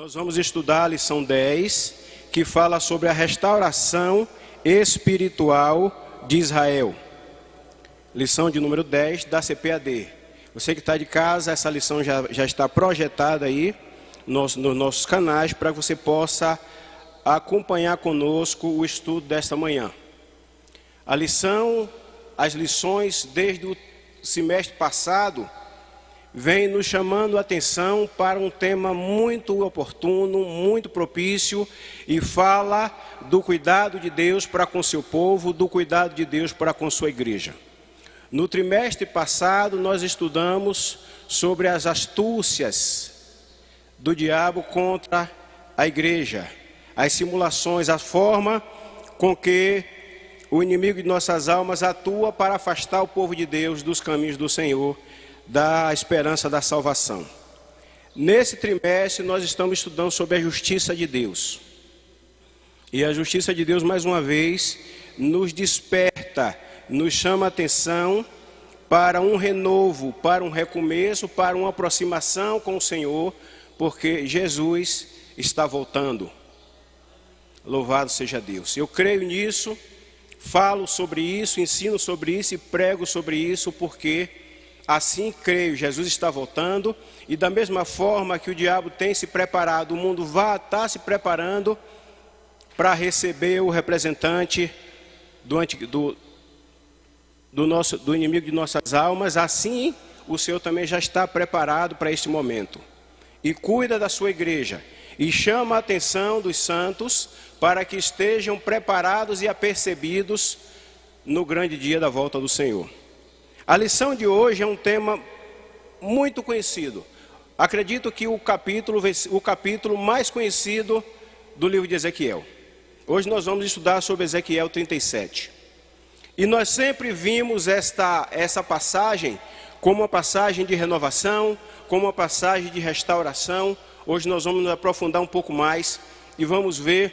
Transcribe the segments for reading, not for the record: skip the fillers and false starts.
Nós vamos estudar a lição 10, que fala sobre a restauração espiritual de Israel. Lição de número 10 da CPAD. Você que está de casa, essa lição já está projetada aí nos nossos canais para que você possa acompanhar conosco o estudo desta manhã. As lições desde o semestre passado vem nos chamando a atenção para um tema muito oportuno, muito propício, e fala do cuidado de Deus para com seu povo, do cuidado de Deus para com sua igreja. No trimestre passado nós estudamos sobre as astúcias do diabo contra a igreja, as simulações, a forma com que o inimigo de nossas almas atua para afastar o povo de Deus dos caminhos do Senhor, da esperança da salvação. Nesse trimestre nós estamos estudando sobre a justiça de Deus. E a justiça de Deus, mais uma vez, nos desperta, nos chama a atenção para um renovo, para um recomeço, para uma aproximação com o Senhor, porque Jesus está voltando. Louvado seja Deus. Eu creio nisso, falo sobre isso, ensino sobre isso e prego sobre isso, porque assim creio, Jesus está voltando, e da mesma forma que o diabo tem se preparado, o mundo está se preparando para receber o representante do inimigo de nossas almas. Assim o Senhor também já está preparado para este momento, e cuida da sua igreja, e chama a atenção dos santos para que estejam preparados e apercebidos no grande dia da volta do Senhor. A lição de hoje é um tema muito conhecido. Acredito que o capítulo mais conhecido do livro de Ezequiel. Hoje nós vamos estudar sobre Ezequiel 37. E nós sempre vimos essa passagem como uma passagem de renovação, como uma passagem de restauração. Hoje nós vamos nos aprofundar um pouco mais e vamos ver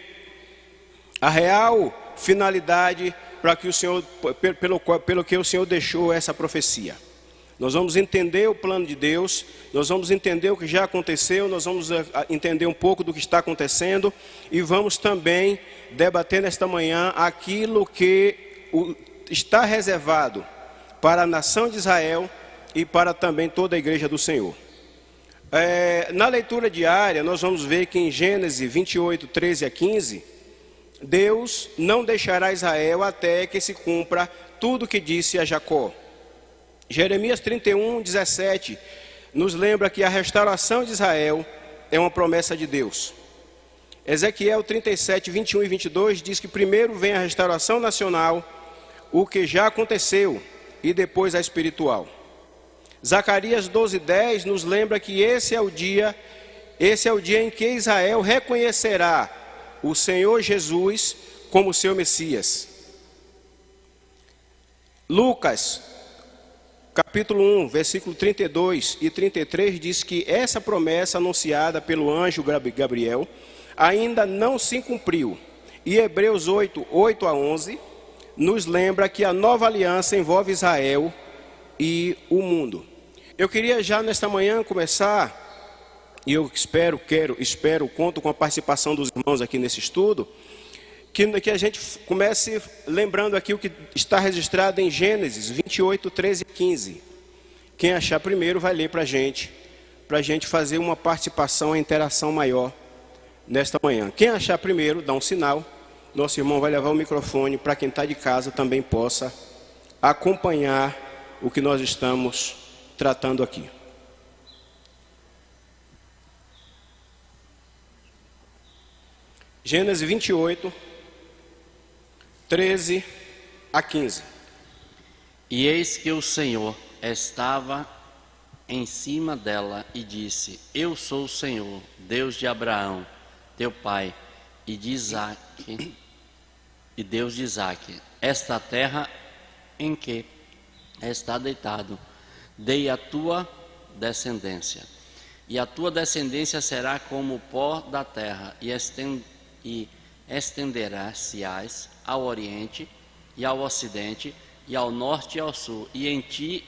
a real finalidade para que o Senhor, pelo que o Senhor deixou essa profecia. Nós vamos entender o plano de Deus, nós vamos entender o que já aconteceu, nós vamos entender um pouco do que está acontecendo, e vamos também debater nesta manhã aquilo que está reservado para a nação de Israel e para também toda a igreja do Senhor. Na leitura diária nós vamos ver que em Gênesis 28, 13 a 15, Deus não deixará Israel até que se cumpra tudo o que disse a Jacó. Jeremias 31, 17 nos lembra que a restauração de Israel é uma promessa de Deus. Ezequiel 37, 21 e 22 diz que primeiro vem a restauração nacional, o que já aconteceu, e depois a espiritual. Zacarias 12, 10 nos lembra que esse é o dia em que Israel reconhecerá o Senhor Jesus como seu Messias. Lucas, capítulo 1, versículo 32 e 33 diz que essa promessa anunciada pelo anjo Gabriel ainda não se cumpriu. E Hebreus 8, 8 a 11 nos lembra que a nova aliança envolve Israel e o mundo. Eu queria já nesta manhã começar, e eu conto com a participação dos irmãos aqui nesse estudo, que a gente comece lembrando aqui o que está registrado em Gênesis 28, 13 e 15. Quem achar primeiro vai ler para a gente fazer uma participação, uma interação maior nesta manhã. Quem achar primeiro, dá um sinal, nosso irmão vai levar o microfone para quem está de casa também possa acompanhar o que nós estamos tratando aqui. Gênesis 28, 13 a 15. E eis que o Senhor estava em cima dela e disse: Eu sou o Senhor, Deus de Abraão, teu pai, e de Isaque, e Deus de Isaque. Esta terra em que está deitado, dei a tua descendência. E a tua descendência será como o pó da terra, e estenderá-se-ás ao oriente e ao ocidente, e ao norte e ao sul, e em ti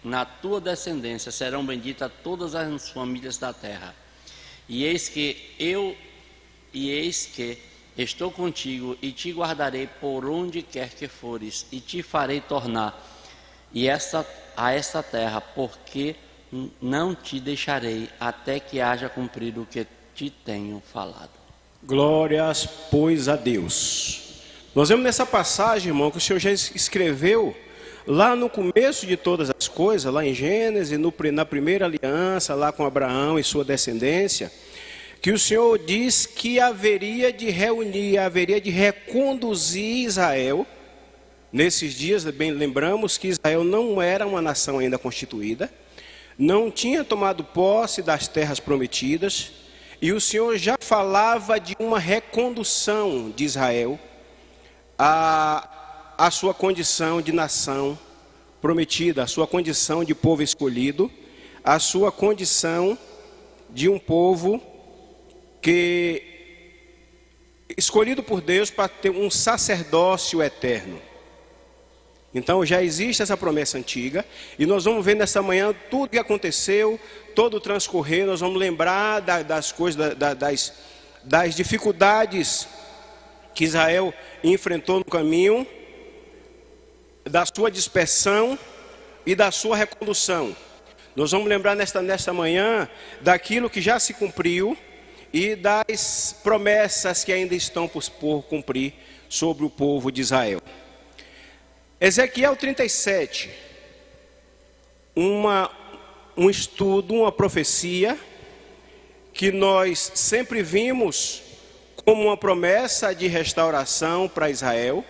na tua descendência serão benditas todas as famílias da terra. E eis que estou contigo e te guardarei por onde quer que fores, e te farei tornar a esta terra, porque não te deixarei até que haja cumprido o que te tenho falado. Glórias, pois, a Deus. Nós vemos nessa passagem, irmão, que o Senhor já escreveu lá no começo de todas as coisas, lá em Gênesis, na primeira aliança, lá com Abraão e sua descendência, que o Senhor diz que haveria de reunir, haveria de reconduzir Israel. Nesses dias, bem lembramos que Israel não era uma nação ainda constituída, não tinha tomado posse das terras prometidas, e o Senhor já falava de uma recondução de Israel a sua condição de nação prometida, a sua condição de povo escolhido, a sua condição de um povo escolhido por Deus para ter um sacerdócio eterno. Então já existe essa promessa antiga, e nós vamos ver nessa manhã tudo que aconteceu, todo o transcorrer. Nós vamos lembrar das coisas, das dificuldades que Israel enfrentou no caminho, da sua dispersão e da sua recondução. Nós vamos lembrar nesta manhã daquilo que já se cumpriu e das promessas que ainda estão por cumprir sobre o povo de Israel. Ezequiel 37, um estudo, uma profecia que nós sempre vimos como uma promessa de restauração para Israel.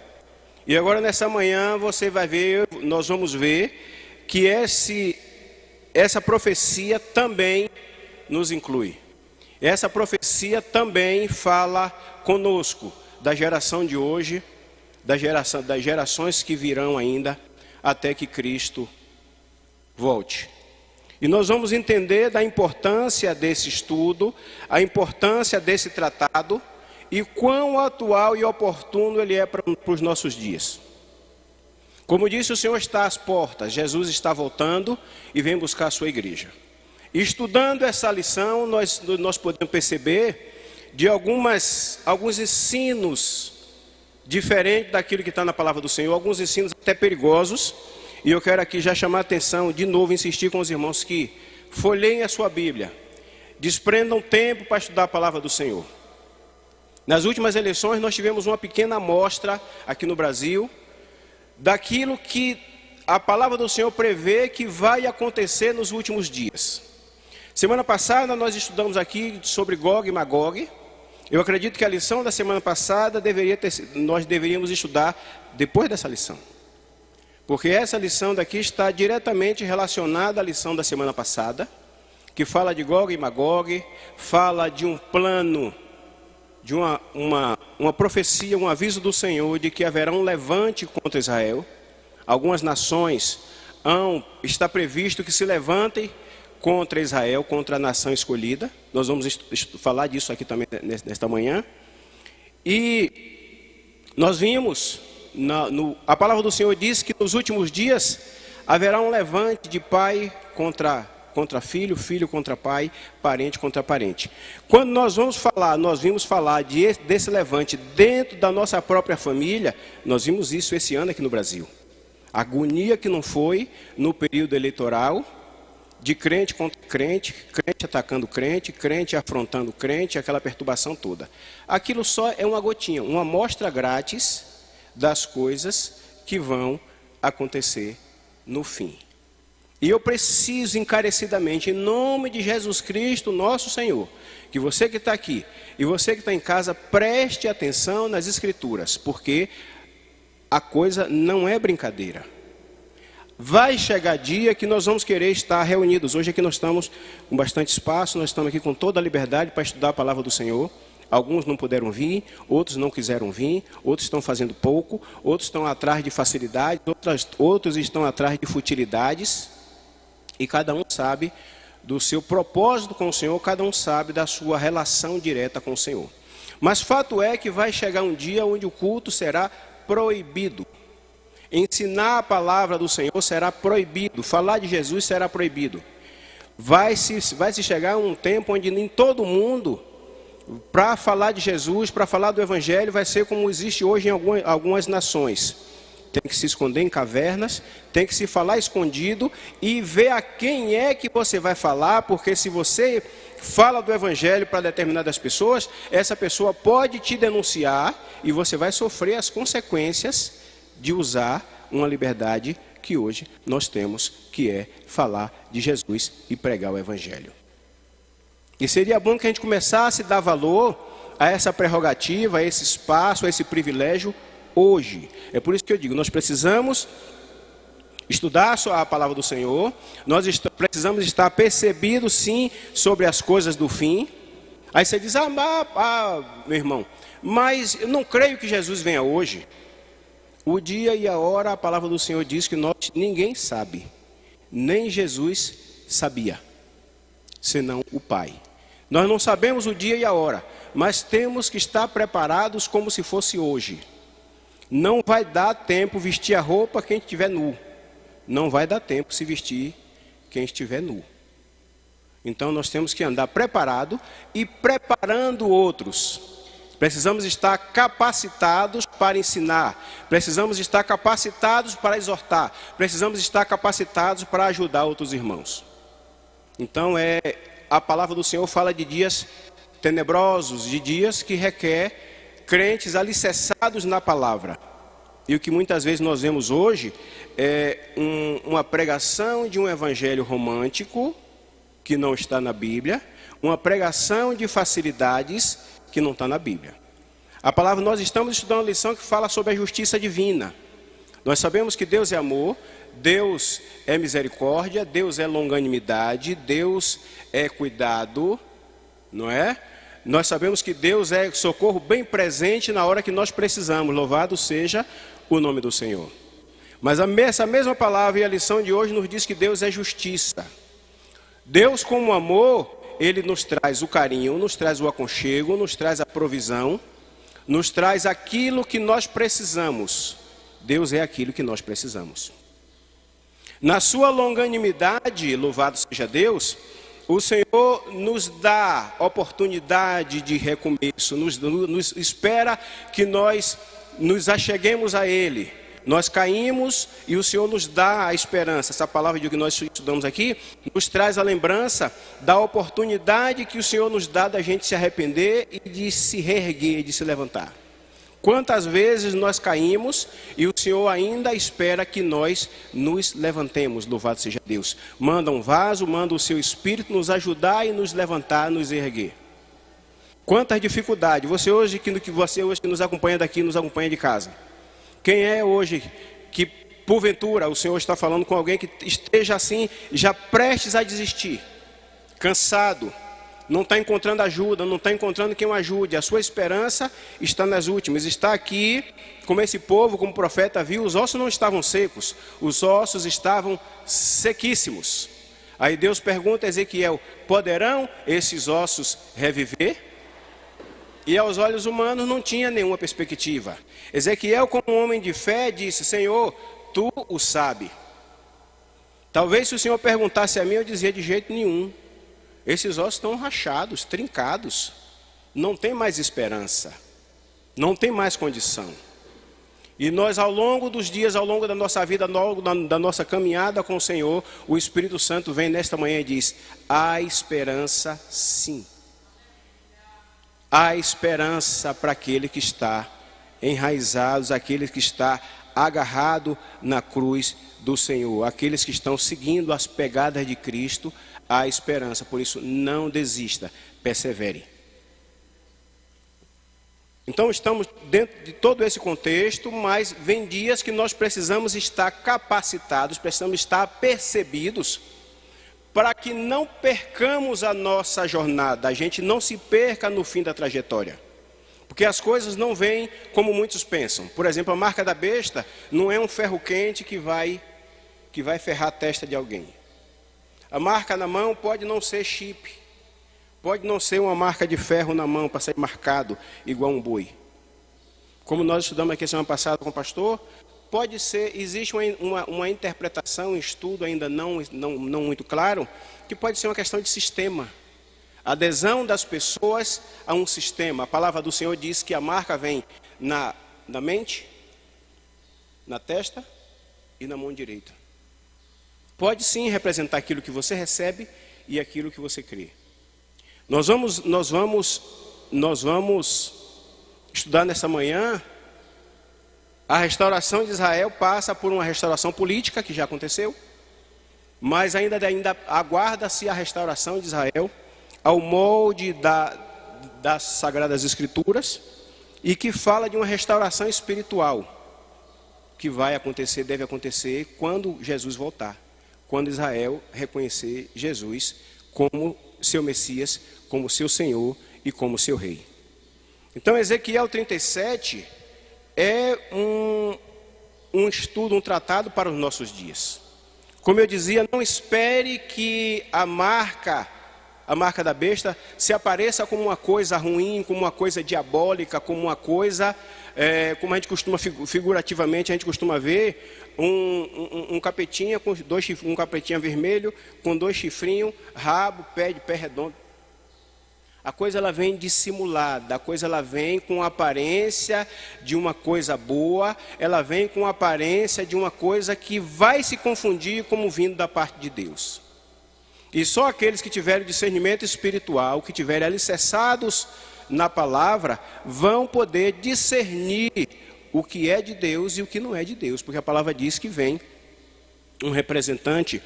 E agora nessa manhã nós vamos ver que essa profecia também nos inclui. Essa profecia também fala conosco, da geração de hoje, das gerações que virão ainda, até que Cristo volte. E nós vamos entender da importância desse estudo, a importância desse tratado, e quão atual e oportuno ele é para os nossos dias. Como disse, o Senhor está às portas, Jesus está voltando e vem buscar a sua igreja. E estudando essa lição, nós podemos perceber de alguns ensinos diferentes daquilo que está na palavra do Senhor, alguns ensinos até perigosos. E eu quero aqui já chamar a atenção, de novo, insistir com os irmãos que folheiem a sua Bíblia, desprendam tempo para estudar a palavra do Senhor. Nas últimas eleições nós tivemos uma pequena amostra aqui no Brasil, daquilo que a palavra do Senhor prevê que vai acontecer nos últimos dias. Semana passada nós estudamos aqui sobre Gog e Magog. Eu acredito que a lição da semana passada nós deveríamos estudar depois dessa lição. Porque essa lição daqui está diretamente relacionada à lição da semana passada, que fala de Gog e Magog, fala de um plano, de uma profecia, um aviso do Senhor de que haverá um levante contra Israel. Algumas nações está previsto que se levantem contra Israel, contra a nação escolhida. Nós vamos falar disso aqui também nesta manhã. E nós vimos, a palavra do Senhor diz que nos últimos dias haverá um levante de pai contra filho, filho contra pai, parente contra parente. Quando nós vimos falar desse levante dentro da nossa própria família, nós vimos isso esse ano aqui no Brasil. A agonia que não foi no período eleitoral, de crente contra crente, crente atacando crente, crente afrontando crente, aquela perturbação toda. Aquilo só é uma gotinha, uma amostra grátis das coisas que vão acontecer no fim. E eu preciso encarecidamente, em nome de Jesus Cristo, nosso Senhor, que você que está aqui e você que está em casa, preste atenção nas Escrituras, porque a coisa não é brincadeira. Vai chegar dia que nós vamos querer estar reunidos. Hoje aqui nós estamos com bastante espaço, nós estamos aqui com toda a liberdade para estudar a palavra do Senhor. Alguns não puderam vir, outros não quiseram vir, outros estão fazendo pouco, outros estão atrás de facilidades, outros estão atrás de futilidades. E cada um sabe do seu propósito com o Senhor, cada um sabe da sua relação direta com o Senhor. Mas fato é que vai chegar um dia onde o culto será proibido. Ensinar a palavra do Senhor será proibido, falar de Jesus será proibido. vai se chegar a um tempo onde em todo mundo, para falar de Jesus, para falar do Evangelho, vai ser como existe hoje em algumas nações. Tem que se esconder em cavernas, tem que se falar escondido e ver a quem é que você vai falar, porque se você fala do Evangelho para determinadas pessoas, essa pessoa pode te denunciar e você vai sofrer as consequências de usar uma liberdade que hoje nós temos, que é falar de Jesus e pregar o Evangelho. E seria bom que a gente começasse a dar valor a essa prerrogativa, a esse espaço, a esse privilégio hoje. É por isso que eu digo, nós precisamos estudar a palavra do Senhor, nós precisamos estar percebidos sim sobre as coisas do fim. Aí você diz, meu irmão, mas eu não creio que Jesus venha hoje. O dia e a hora, a palavra do Senhor diz que ninguém sabe, nem Jesus sabia, senão o Pai. Nós não sabemos o dia e a hora, mas temos que estar preparados como se fosse hoje. Não vai dar tempo vestir a roupa quem estiver nu. Não vai dar tempo se vestir quem estiver nu. Então nós temos que andar preparado e preparando outros. Precisamos estar capacitados para ensinar. Precisamos estar capacitados para exortar. Precisamos estar capacitados para ajudar outros irmãos. Então a palavra do Senhor fala de dias tenebrosos, de dias que requer crentes alicerçados na palavra. E o que muitas vezes nós vemos hoje é uma pregação de um evangelho romântico, que não está na Bíblia, uma pregação de facilidades, que não está na Bíblia. A palavra, nós estamos estudando uma lição que fala sobre a justiça divina. Nós sabemos que Deus é amor, Deus é misericórdia, Deus é longanimidade, Deus é cuidado, não é? Nós sabemos que Deus é socorro bem presente na hora que nós precisamos. Louvado seja o nome do Senhor. Mas essa mesma palavra e a lição de hoje nos diz que Deus é justiça. Deus, como amor, Ele nos traz o carinho, nos traz o aconchego, nos traz a provisão, nos traz aquilo que nós precisamos. Deus é aquilo que nós precisamos. Na sua longanimidade, louvado seja Deus, o Senhor nos dá oportunidade de recomeço, nos espera que nós nos acheguemos a Ele. Nós caímos e o Senhor nos dá a esperança. Essa palavra que nós estudamos aqui nos traz a lembrança da oportunidade que o Senhor nos dá da gente se arrepender e de se reerguer, de se levantar. Quantas vezes nós caímos e o Senhor ainda espera que nós nos levantemos, louvado seja Deus. Manda um vaso, manda o seu Espírito nos ajudar e nos levantar, nos erguer. Quantas dificuldades, você hoje que nos acompanha daqui, nos acompanha de casa. Quem é hoje que porventura o Senhor está falando com alguém que esteja assim, já prestes a desistir, cansado, não está encontrando ajuda, não está encontrando quem o ajude, a sua esperança está nas últimas, está aqui, como esse povo, como o profeta viu, os ossos não estavam secos, os ossos estavam sequíssimos. Aí Deus pergunta a Ezequiel, poderão esses ossos reviver? E aos olhos humanos não tinha nenhuma perspectiva. Ezequiel, como homem de fé, disse, Senhor, Tu o sabe. Talvez se o Senhor perguntasse a mim, eu dizia de jeito nenhum. Esses ossos estão rachados, trincados. Não tem mais esperança. Não tem mais condição. E nós, ao longo dos dias, ao longo da nossa vida, ao longo da nossa caminhada com o Senhor, o Espírito Santo vem nesta manhã e diz, há esperança sim. Há esperança para aquele que está enraizado, aquele que está agarrado na cruz do Senhor, aqueles que estão seguindo as pegadas de Cristo, há esperança. Por isso, não desista, persevere. Então, estamos dentro de todo esse contexto, mas vem dias que nós precisamos estar capacitados, precisamos estar percebidos, para que não percamos a nossa jornada, a gente não se perca no fim da trajetória. Porque as coisas não vêm como muitos pensam. Por exemplo, a marca da besta não é um ferro quente que vai ferrar a testa de alguém. A marca na mão pode não ser chip, pode não ser uma marca de ferro na mão para ser marcado igual um boi. Como nós estudamos aqui semana passada com o pastor, pode ser, existe uma interpretação, um estudo ainda não muito claro, que pode ser uma questão de sistema. Adesão das pessoas a um sistema. A palavra do Senhor diz que a marca vem na mente, na testa e na mão direita. Pode sim representar aquilo que você recebe e aquilo que você crê. Nós vamos estudar nessa manhã. A restauração de Israel passa por uma restauração política, que já aconteceu, mas ainda aguarda-se a restauração de Israel ao molde das Sagradas Escrituras, e que fala de uma restauração espiritual, que vai acontecer, deve acontecer, quando Jesus voltar, quando Israel reconhecer Jesus como seu Messias, como seu Senhor e como seu Rei. Então, Ezequiel 37... é um estudo, um tratado para os nossos dias. Como eu dizia, não espere que a marca da besta se apareça como uma coisa ruim, como uma coisa diabólica, como uma coisa, como a gente costuma, figurativamente, a gente costuma ver, um capetinha com um capetinha vermelho, com 2 chifrinhos, rabo, pé redondo. A coisa ela vem dissimulada, a coisa ela vem com a aparência de uma coisa boa, ela vem com a aparência de uma coisa que vai se confundir como vindo da parte de Deus. E só aqueles que tiverem discernimento espiritual, que tiverem alicerçados na palavra, vão poder discernir o que é de Deus e o que não é de Deus, porque a palavra diz que vem um representante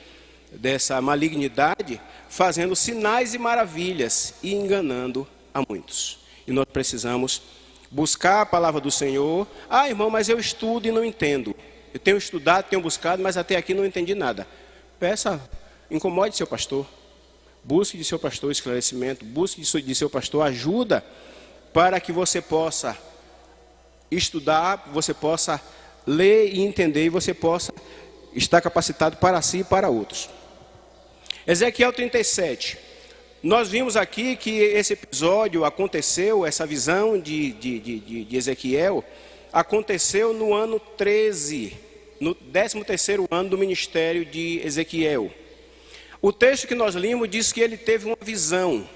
dessa malignidade, fazendo sinais e maravilhas e enganando a muitos. E nós precisamos buscar a palavra do Senhor. Ah, irmão, mas eu estudo e não entendo. Eu tenho estudado, tenho buscado, mas até aqui não entendi nada. Peça, incomode seu pastor. Busque de seu pastor esclarecimento, busque de seu pastor ajuda, para que você possa estudar, você possa ler e entender, e você possa estar capacitado para si e para outros. Ezequiel 37. Nós vimos aqui que esse episódio aconteceu, essa visão de Ezequiel, aconteceu no ano 13, no 13º ano do ministério de Ezequiel. O texto que nós limos diz que ele teve uma visão.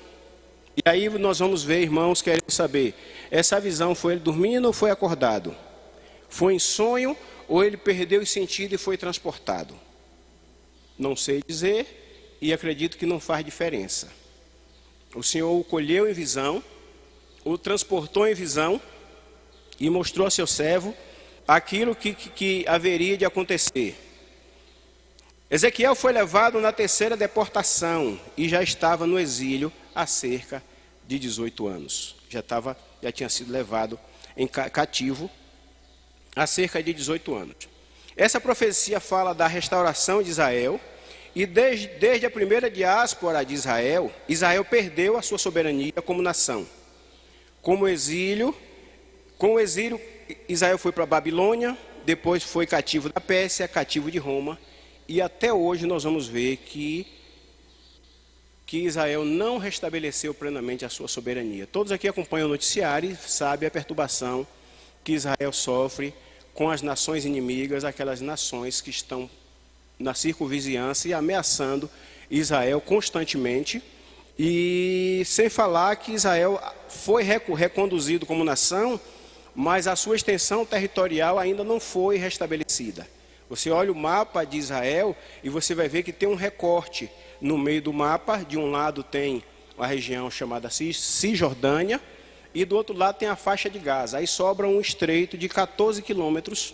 E aí nós vamos ver, irmãos, queremos saber, essa visão foi ele dormindo ou foi acordado? Foi em sonho ou ele perdeu o sentido e foi transportado? Não sei dizer. E acredito que não faz diferença. O Senhor o colheu em visão, o transportou em visão e mostrou a seu servo aquilo que haveria de acontecer. Ezequiel foi levado na 3ª deportação e já estava no exílio há cerca de 18 anos. Já tinha sido levado em cativo há cerca de 18 anos. Essa profecia fala da restauração de Israel. E desde a primeira diáspora de Israel, Israel perdeu a sua soberania como nação. Com o exílio, Israel foi para a Babilônia, depois foi cativo da Pérsia, cativo de Roma, e até hoje nós vamos ver que Israel não restabeleceu plenamente a sua soberania. Todos aqui acompanham o noticiário e sabem a perturbação que Israel sofre com as nações inimigas, aquelas nações que estão na circunvizinhança e ameaçando Israel constantemente, e sem falar que Israel foi reconduzido como nação, mas a sua extensão territorial ainda não foi restabelecida. Você olha o mapa de Israel e você vai ver que tem um recorte no meio do mapa. De um lado tem a região chamada Cisjordânia e do outro lado tem a faixa de Gaza. Aí sobra um estreito de 14 quilômetros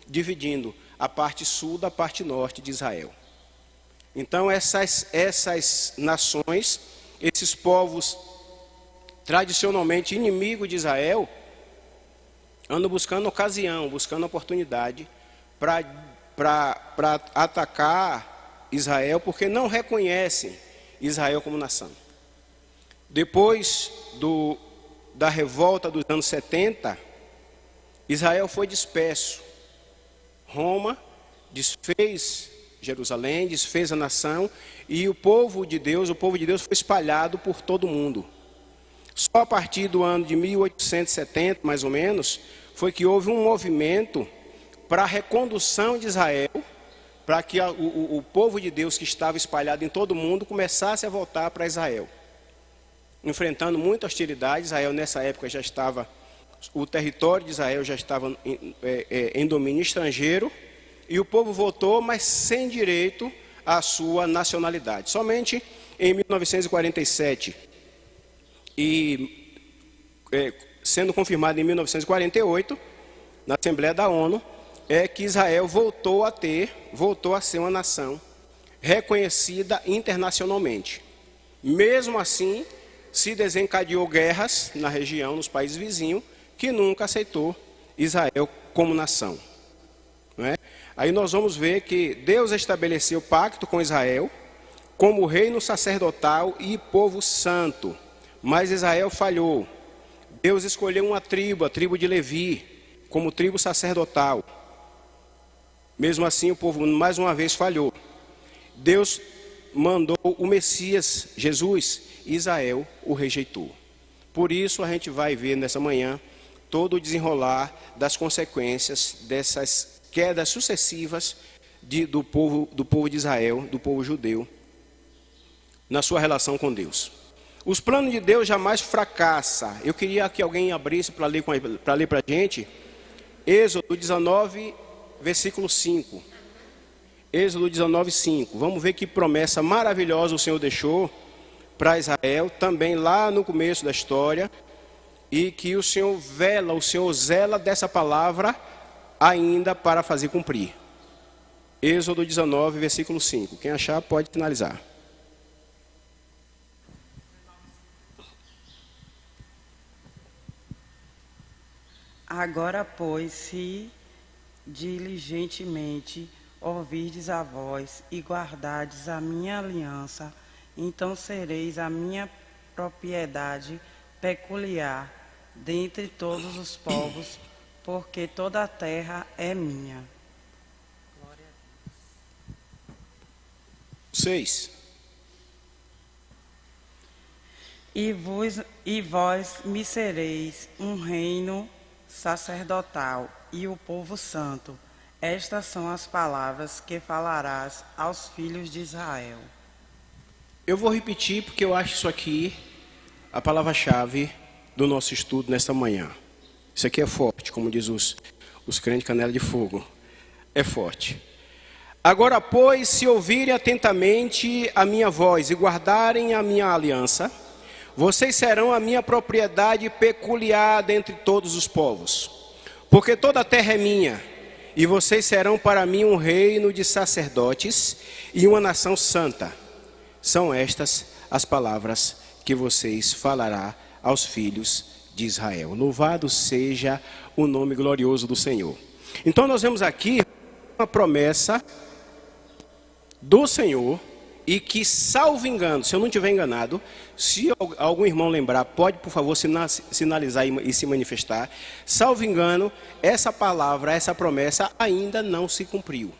dividindo a parte sul da parte norte de Israel. Então essas nações, esses povos tradicionalmente inimigos de Israel, andam buscando ocasião, buscando oportunidade para atacar Israel, porque não reconhecem Israel como nação. Depois da revolta dos anos 70, Israel foi disperso. Roma desfez Jerusalém, desfez a nação, e o povo de Deus foi espalhado por todo o mundo. Só a partir do ano de 1870, mais ou menos, foi que houve um movimento para a recondução de Israel, para que o povo de Deus que estava espalhado em todo o mundo começasse a voltar para Israel. Enfrentando muita hostilidade, Israel nessa época já estava, o território de Israel já estava em domínio estrangeiro, e o povo voltou, mas sem direito à sua nacionalidade. Somente em 1947, sendo confirmado em 1948, na Assembleia da ONU, é que Israel voltou a ser uma nação reconhecida internacionalmente. Mesmo assim, se desencadeou guerras na região, nos países vizinhos, que nunca aceitou Israel como nação. Não é? Aí nós vamos ver que Deus estabeleceu pacto com Israel como reino sacerdotal e povo santo, mas Israel falhou. Deus escolheu uma tribo, a tribo de Levi, como tribo sacerdotal. Mesmo assim, o povo mais uma vez falhou. Deus mandou o Messias, Jesus, e Israel o rejeitou. Por isso, a gente vai ver nessa manhã todo o desenrolar das consequências dessas quedas sucessivas do povo de Israel, do povo judeu, na sua relação com Deus. Os planos de Deus jamais fracassam. Eu queria que alguém abrisse para ler para a gente Êxodo 19, versículo 5. Êxodo 19, 5. Vamos ver que promessa maravilhosa o Senhor deixou para Israel, também lá no começo da história, e que o Senhor zela dessa palavra ainda para fazer cumprir. Êxodo 19, versículo 5. Quem achar pode finalizar. Agora, pois, se diligentemente ouvirdes a voz e guardardes a minha aliança, então sereis a minha propriedade peculiar dentre todos os povos, porque toda a terra é minha. 6. E vós me sereis um reino sacerdotal e o povo santo. Estas são as palavras que falarás aos filhos de Israel. Eu vou repetir porque eu acho isso aqui a palavra-chave do nosso estudo nesta manhã. Isso aqui é forte, como diz os crentes canela de fogo. É forte. Agora, pois, se ouvirem atentamente a minha voz e guardarem a minha aliança, vocês serão a minha propriedade peculiar dentre todos os povos. Porque toda a terra é minha, e vocês serão para mim um reino de sacerdotes e uma nação santa. São estas as palavras que vocês falarão aos filhos de Israel. Louvado seja o nome glorioso do Senhor. Então nós vemos aqui uma promessa do Senhor, e que, salvo engano, se eu não estiver enganado, se algum irmão lembrar, pode por favor sinalizar e se manifestar. Salvo engano, essa palavra, essa promessa ainda não se cumpriu.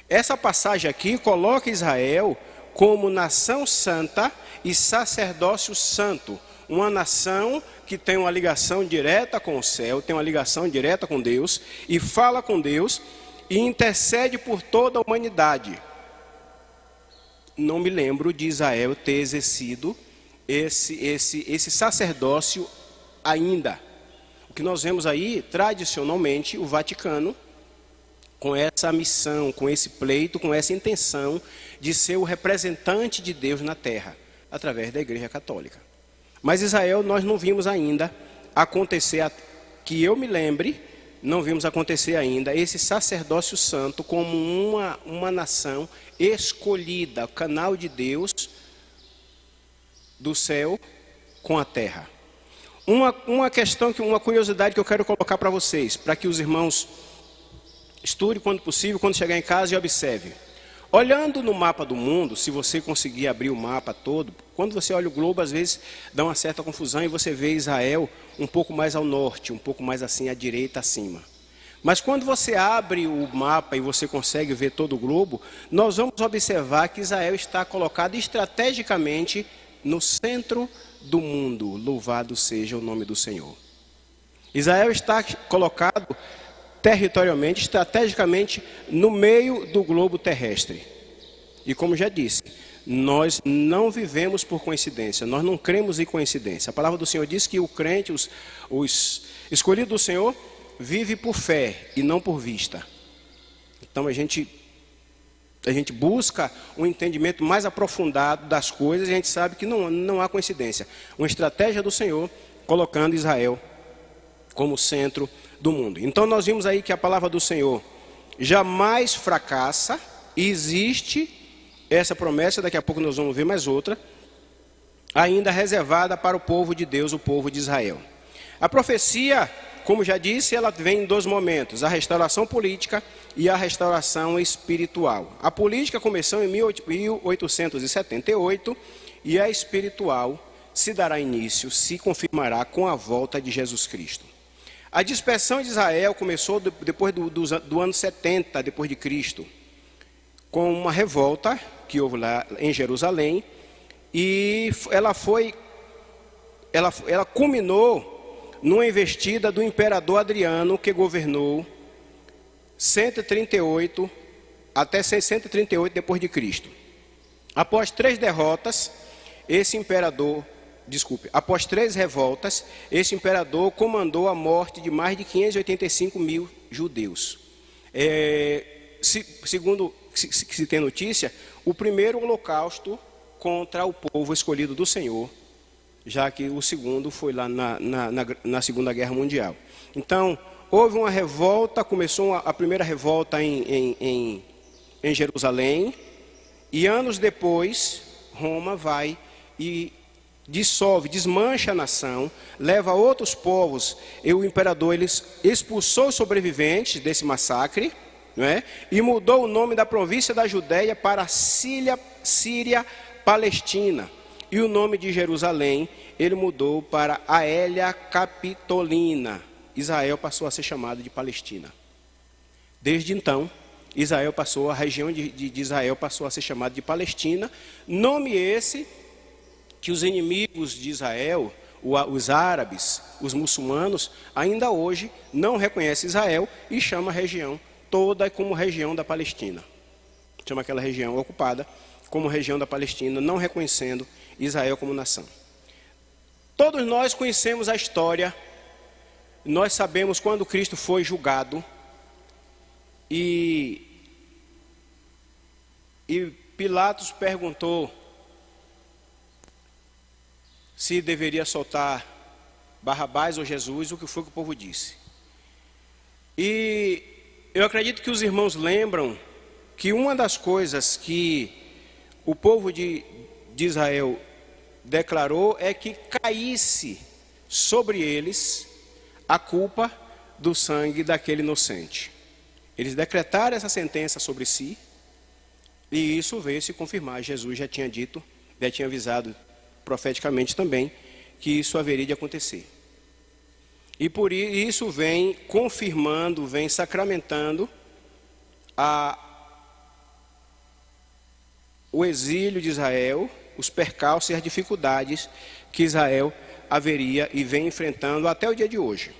Essa passagem aqui coloca Israel como nação santa e sacerdócio santo. Uma nação que tem uma ligação direta com o céu, tem uma ligação direta com Deus, e fala com Deus, e intercede por toda a humanidade. Não me lembro de Israel ter exercido esse sacerdócio ainda. O que nós vemos aí, tradicionalmente, o Vaticano, com essa missão, com esse pleito, com essa intenção de ser o representante de Deus na terra, através da Igreja Católica. Mas Israel nós não vimos ainda acontecer, que eu me lembre, não vimos acontecer ainda esse sacerdócio santo como uma nação escolhida, canal de Deus do céu com a terra. Uma questão, uma curiosidade que eu quero colocar para vocês, para que os irmãos estudem quando possível, quando chegar em casa, e observe. Olhando no mapa do mundo, se você conseguir abrir o mapa todo, quando você olha o globo, às vezes dá uma certa confusão e você vê Israel um pouco mais ao norte, um pouco mais assim à direita, acima. Mas quando você abre o mapa e você consegue ver todo o globo, nós vamos observar que Israel está colocado estrategicamente no centro do mundo. Louvado seja o nome do Senhor. Israel está colocado territorialmente, estrategicamente, no meio do globo terrestre. E como já disse, nós não vivemos por coincidência, nós não cremos em coincidência. A palavra do Senhor diz que o crente, os escolhidos do Senhor, vive por fé e não por vista. Então a gente busca um entendimento mais aprofundado das coisas e a gente sabe que não há coincidência. Uma estratégia do Senhor colocando Israel como centro do mundo. Então nós vimos aí que a palavra do Senhor jamais fracassa, e existe essa promessa, daqui a pouco nós vamos ver mais outra, ainda reservada para o povo de Deus, o povo de Israel. A profecia, como já disse, ela vem em dois momentos: a restauração política e a restauração espiritual. A política começou em 1878 e a espiritual se dará início, se confirmará com a volta de Jesus Cristo. A dispersão de Israel começou depois do ano 70 depois de Cristo, com uma revolta que houve lá em Jerusalém, e ela culminou numa investida do imperador Adriano, que governou 138 até 638 depois de Cristo. Após três revoltas, esse imperador comandou a morte de mais de 585 mil judeus. Segundo se tem notícia, o primeiro holocausto contra o povo escolhido do Senhor, já que o segundo foi lá na Segunda Guerra Mundial. Então, houve uma revolta, começou a primeira revolta em Jerusalém, e anos depois, Roma vai e dissolve, desmancha a nação, leva outros povos, e o imperador expulsou os sobreviventes desse massacre, não é? E mudou o nome da província da Judéia para Síria Palestina. E o nome de Jerusalém ele mudou para Aélia Capitolina. Israel passou a ser chamado de Palestina. Desde então, a região de Israel passou a ser chamada de Palestina. Nome esse que os inimigos de Israel, os árabes, os muçulmanos, ainda hoje não reconhecem Israel e chamam a região toda como região da Palestina. Chama aquela região ocupada como região da Palestina, não reconhecendo Israel como nação. Todos nós conhecemos a história, nós sabemos quando Cristo foi julgado e Pilatos perguntou se deveria soltar Barrabás ou Jesus. O que foi que o povo disse? E eu acredito que os irmãos lembram que uma das coisas que o povo de Israel declarou é que caísse sobre eles a culpa do sangue daquele inocente. Eles decretaram essa sentença sobre si, e isso veio se confirmar. Jesus já tinha dito, já tinha avisado profeticamente também, que isso haveria de acontecer. E por isso vem confirmando, vem sacramentando o exílio de Israel, os percalços e as dificuldades que Israel haveria e vem enfrentando até o dia de hoje.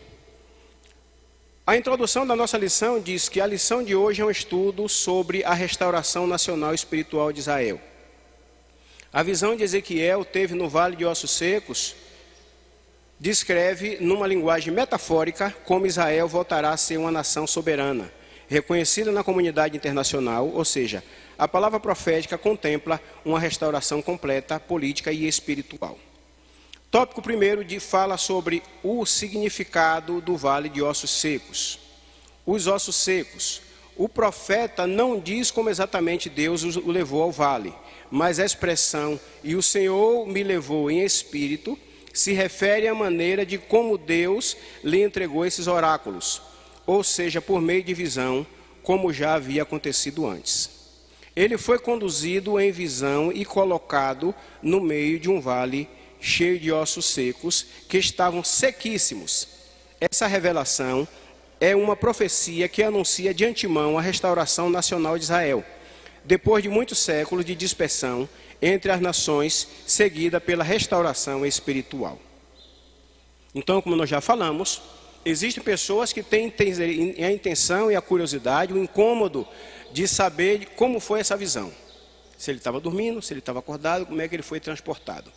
A introdução da nossa lição diz que a lição de hoje é um estudo sobre a restauração nacional espiritual de Israel. A visão de Ezequiel teve no Vale de Ossos Secos descreve, numa linguagem metafórica, como Israel voltará a ser uma nação soberana, reconhecida na comunidade internacional, ou seja, a palavra profética contempla uma restauração completa, política e espiritual. Tópico primeiro fala sobre o significado do Vale de Ossos Secos. Os ossos secos. O profeta não diz como exatamente Deus o levou ao vale, mas a expressão "e o Senhor me levou em espírito" se refere à maneira de como Deus lhe entregou esses oráculos, ou seja, por meio de visão, como já havia acontecido antes. Ele foi conduzido em visão e colocado no meio de um vale cheio de ossos secos que estavam sequíssimos. Essa revelação é uma profecia que anuncia de antemão a restauração nacional de Israel, depois de muitos séculos de dispersão entre as nações, seguida pela restauração espiritual. Então, como nós já falamos, existem pessoas que têm a intenção e a curiosidade, o incômodo de saber como foi essa visão. Se ele estava dormindo, se ele estava acordado, como é que ele foi transportado.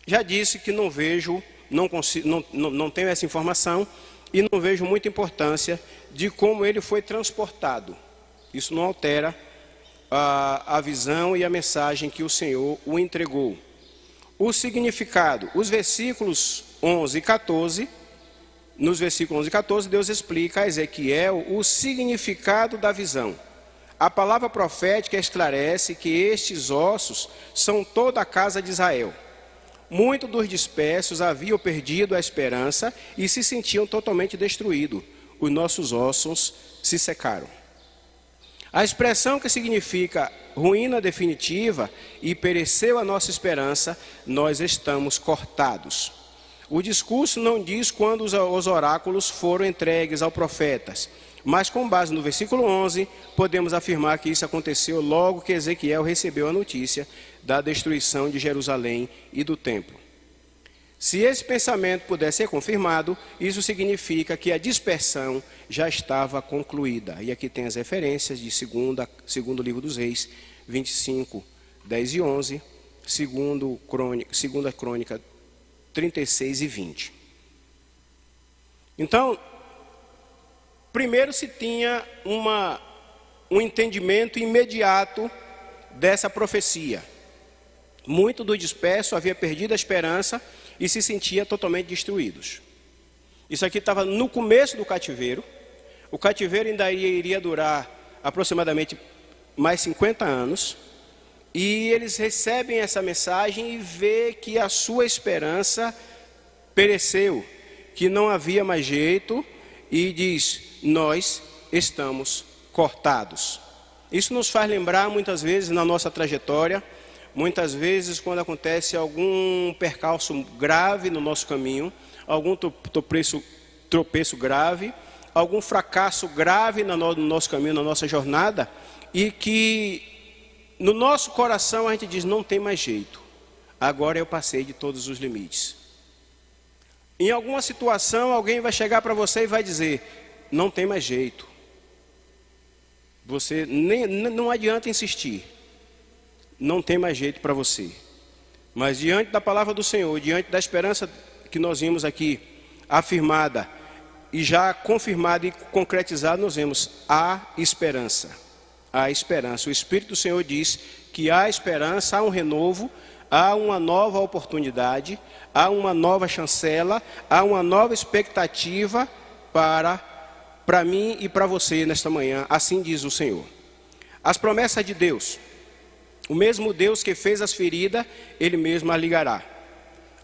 Já disse que não vejo, não tenho essa informação e não vejo muita importância de como ele foi transportado. Isso não altera a visão e a mensagem que o Senhor o entregou. O significado, os versículos 11 e 14, nos versículos 11 e 14, Deus explica a Ezequiel o significado da visão. A palavra profética esclarece que estes ossos são toda a casa de Israel. Muitos dos dispersos haviam perdido a esperança e se sentiam totalmente destruídos. Os nossos ossos se secaram. A expressão que significa ruína definitiva e pereceu a nossa esperança, nós estamos cortados. O discurso não diz quando os oráculos foram entregues aos profetas, mas com base no versículo 11, podemos afirmar que isso aconteceu logo que Ezequiel recebeu a notícia da destruição de Jerusalém e do templo. Se esse pensamento puder ser confirmado, isso significa que a dispersão já estava concluída. E aqui tem as referências de segundo livro dos Reis, 25, 10 e 11, segunda crônica 36 e 20. Então, primeiro se tinha um entendimento imediato dessa profecia. Muito do disperso havia perdido a esperança e se sentia totalmente destruídos. Isso aqui estava no começo do cativeiro. O cativeiro ainda iria durar aproximadamente mais 50 anos. E eles recebem essa mensagem e vê que a sua esperança pereceu, que não havia mais jeito, e diz: nós estamos cortados. Isso nos faz lembrar muitas vezes na nossa trajetória, muitas vezes quando acontece algum percalço grave no nosso caminho, algum tropeço grave, algum fracasso grave no nosso caminho, na nossa jornada, e que no nosso coração a gente diz: não tem mais jeito, agora eu passei de todos os limites. Em alguma situação alguém vai chegar para você e vai dizer: não tem mais jeito, você não adianta insistir, não tem mais jeito para você. Mas diante da palavra do Senhor, diante da esperança que nós vimos aqui afirmada e já confirmada e concretizada, nós vemos a esperança. A esperança. O Espírito do Senhor diz que há esperança, há um renovo, há uma nova oportunidade, há uma nova chancela, há uma nova expectativa para mim e para você nesta manhã, assim diz o Senhor. As promessas de Deus: o mesmo Deus que fez as feridas, Ele mesmo as ligará.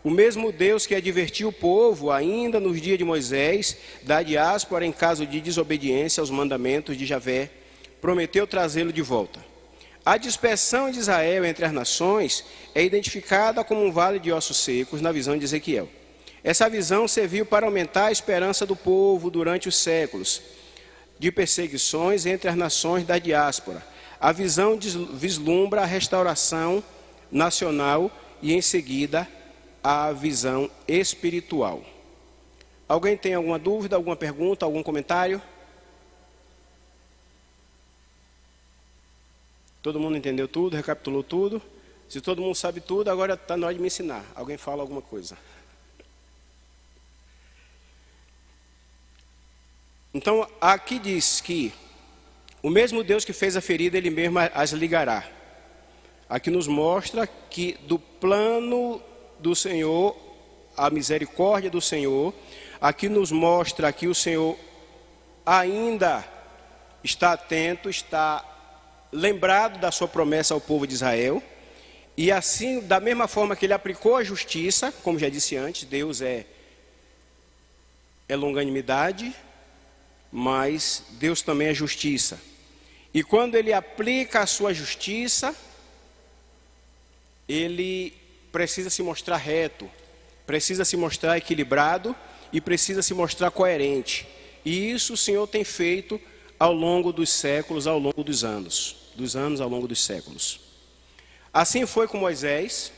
O mesmo Deus que advertiu o povo, ainda nos dias de Moisés, da diáspora em caso de desobediência aos mandamentos de Javé, prometeu trazê-lo de volta. A dispersão de Israel entre as nações é identificada como um vale de ossos secos na visão de Ezequiel. Essa visão serviu para aumentar a esperança do povo durante os séculos de perseguições entre as nações da diáspora. A visão vislumbra a restauração nacional e, em seguida, a visão espiritual. Alguém tem alguma dúvida, alguma pergunta, algum comentário? Todo mundo entendeu tudo, recapitulou tudo? Se todo mundo sabe tudo, agora está na hora de me ensinar. Alguém fala alguma coisa? Então, aqui diz que o mesmo Deus que fez a ferida, Ele mesmo as ligará. Aqui nos mostra que do plano do Senhor, a misericórdia do Senhor, aqui nos mostra que o Senhor ainda está atento, está lembrado da sua promessa ao povo de Israel, e assim, da mesma forma que Ele aplicou a justiça, como já disse antes, Deus é longanimidade, mas Deus também é justiça. E quando Ele aplica a sua justiça, Ele precisa se mostrar reto, precisa se mostrar equilibrado e precisa se mostrar coerente. E isso o Senhor tem feito ao longo dos séculos, ao longo dos anos ao longo dos séculos. Assim foi com Moisés.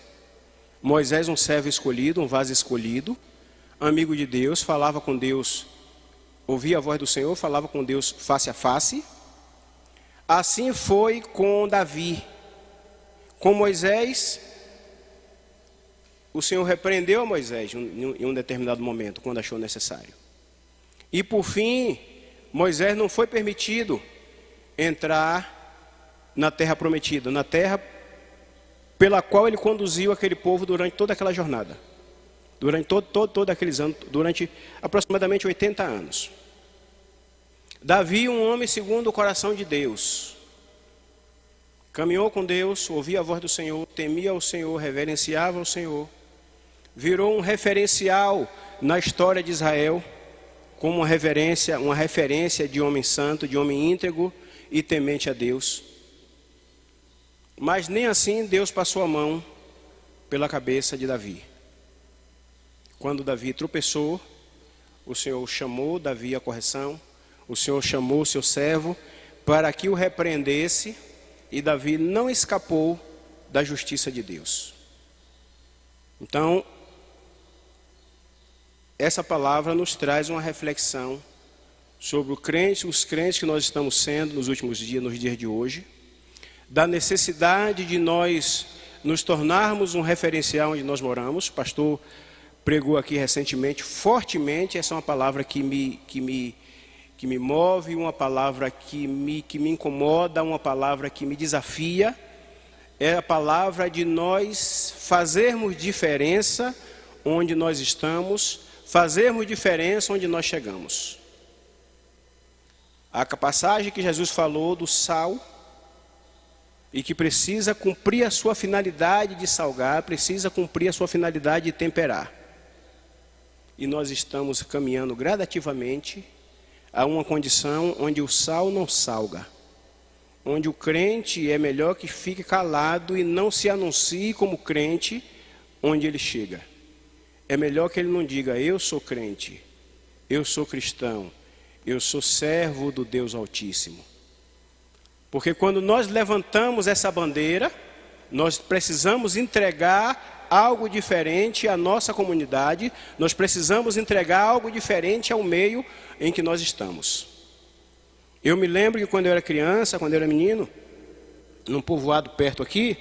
Moisés, um servo escolhido, um vaso escolhido, amigo de Deus, falava com Deus ouvia a voz do Senhor, falava com Deus face a face. Assim foi com Davi. Com Moisés, o Senhor repreendeu a Moisés em um determinado momento, quando achou necessário. E por fim, Moisés não foi permitido entrar na terra prometida, na terra pela qual ele conduziu aquele povo durante toda aquela jornada. Durante todos aqueles anos, durante aproximadamente 80 anos. Davi, um homem segundo o coração de Deus, caminhou com Deus, ouvia a voz do Senhor, temia o Senhor, reverenciava o Senhor, virou um referencial na história de Israel, como uma referência de homem santo, de homem íntegro e temente a Deus. Mas nem assim Deus passou a mão pela cabeça de Davi. Quando Davi tropeçou, o Senhor chamou Davi à correção, o Senhor chamou o seu servo para que o repreendesse, e Davi não escapou da justiça de Deus. Então, essa palavra nos traz uma reflexão sobre os crentes que nós estamos sendo nos últimos dias, nos dias de hoje, da necessidade de nós nos tornarmos um referencial onde nós moramos. O pastor pregou aqui recentemente, fortemente, essa é uma palavra que me move, uma palavra que me incomoda, uma palavra que me desafia. É a palavra de nós fazermos diferença onde nós estamos, fazermos diferença onde nós chegamos. A passagem que Jesus falou do sal, e que precisa cumprir a sua finalidade de salgar, precisa cumprir a sua finalidade de temperar. E nós estamos caminhando gradativamente a uma condição onde o sal não salga, onde o crente é melhor que fique calado e não se anuncie como crente onde ele chega. É melhor que ele não diga: eu sou crente, eu sou cristão, eu sou servo do Deus Altíssimo. Porque quando nós levantamos essa bandeira, nós precisamos entregar algo diferente à nossa comunidade, nós precisamos entregar algo diferente ao meio em que nós estamos. Eu me lembro que quando eu era criança, quando eu era menino, num povoado perto aqui,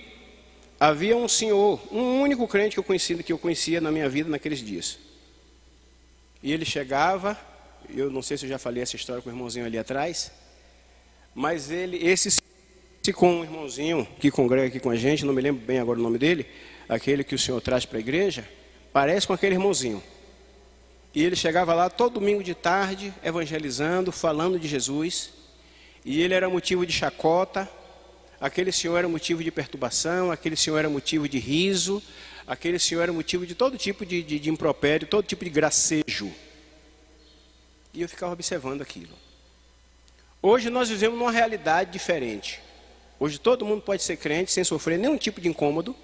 havia um senhor, um único crente que eu conhecia na minha vida naqueles dias. E ele chegava, eu não sei se eu já falei essa história com o irmãozinho ali atrás, mas com um irmãozinho que congrega aqui com a gente, não me lembro bem agora o nome dele, aquele que o Senhor traz para a igreja, parece com aquele irmãozinho. E ele chegava lá todo domingo de tarde, evangelizando, falando de Jesus, e ele era motivo de chacota, aquele senhor era motivo de perturbação, aquele senhor era motivo de riso, aquele senhor era motivo de todo tipo de impropério, todo tipo de gracejo. E eu ficava observando aquilo. Hoje nós vivemos numa realidade diferente. Hoje todo mundo pode ser crente sem sofrer nenhum tipo de incômodo.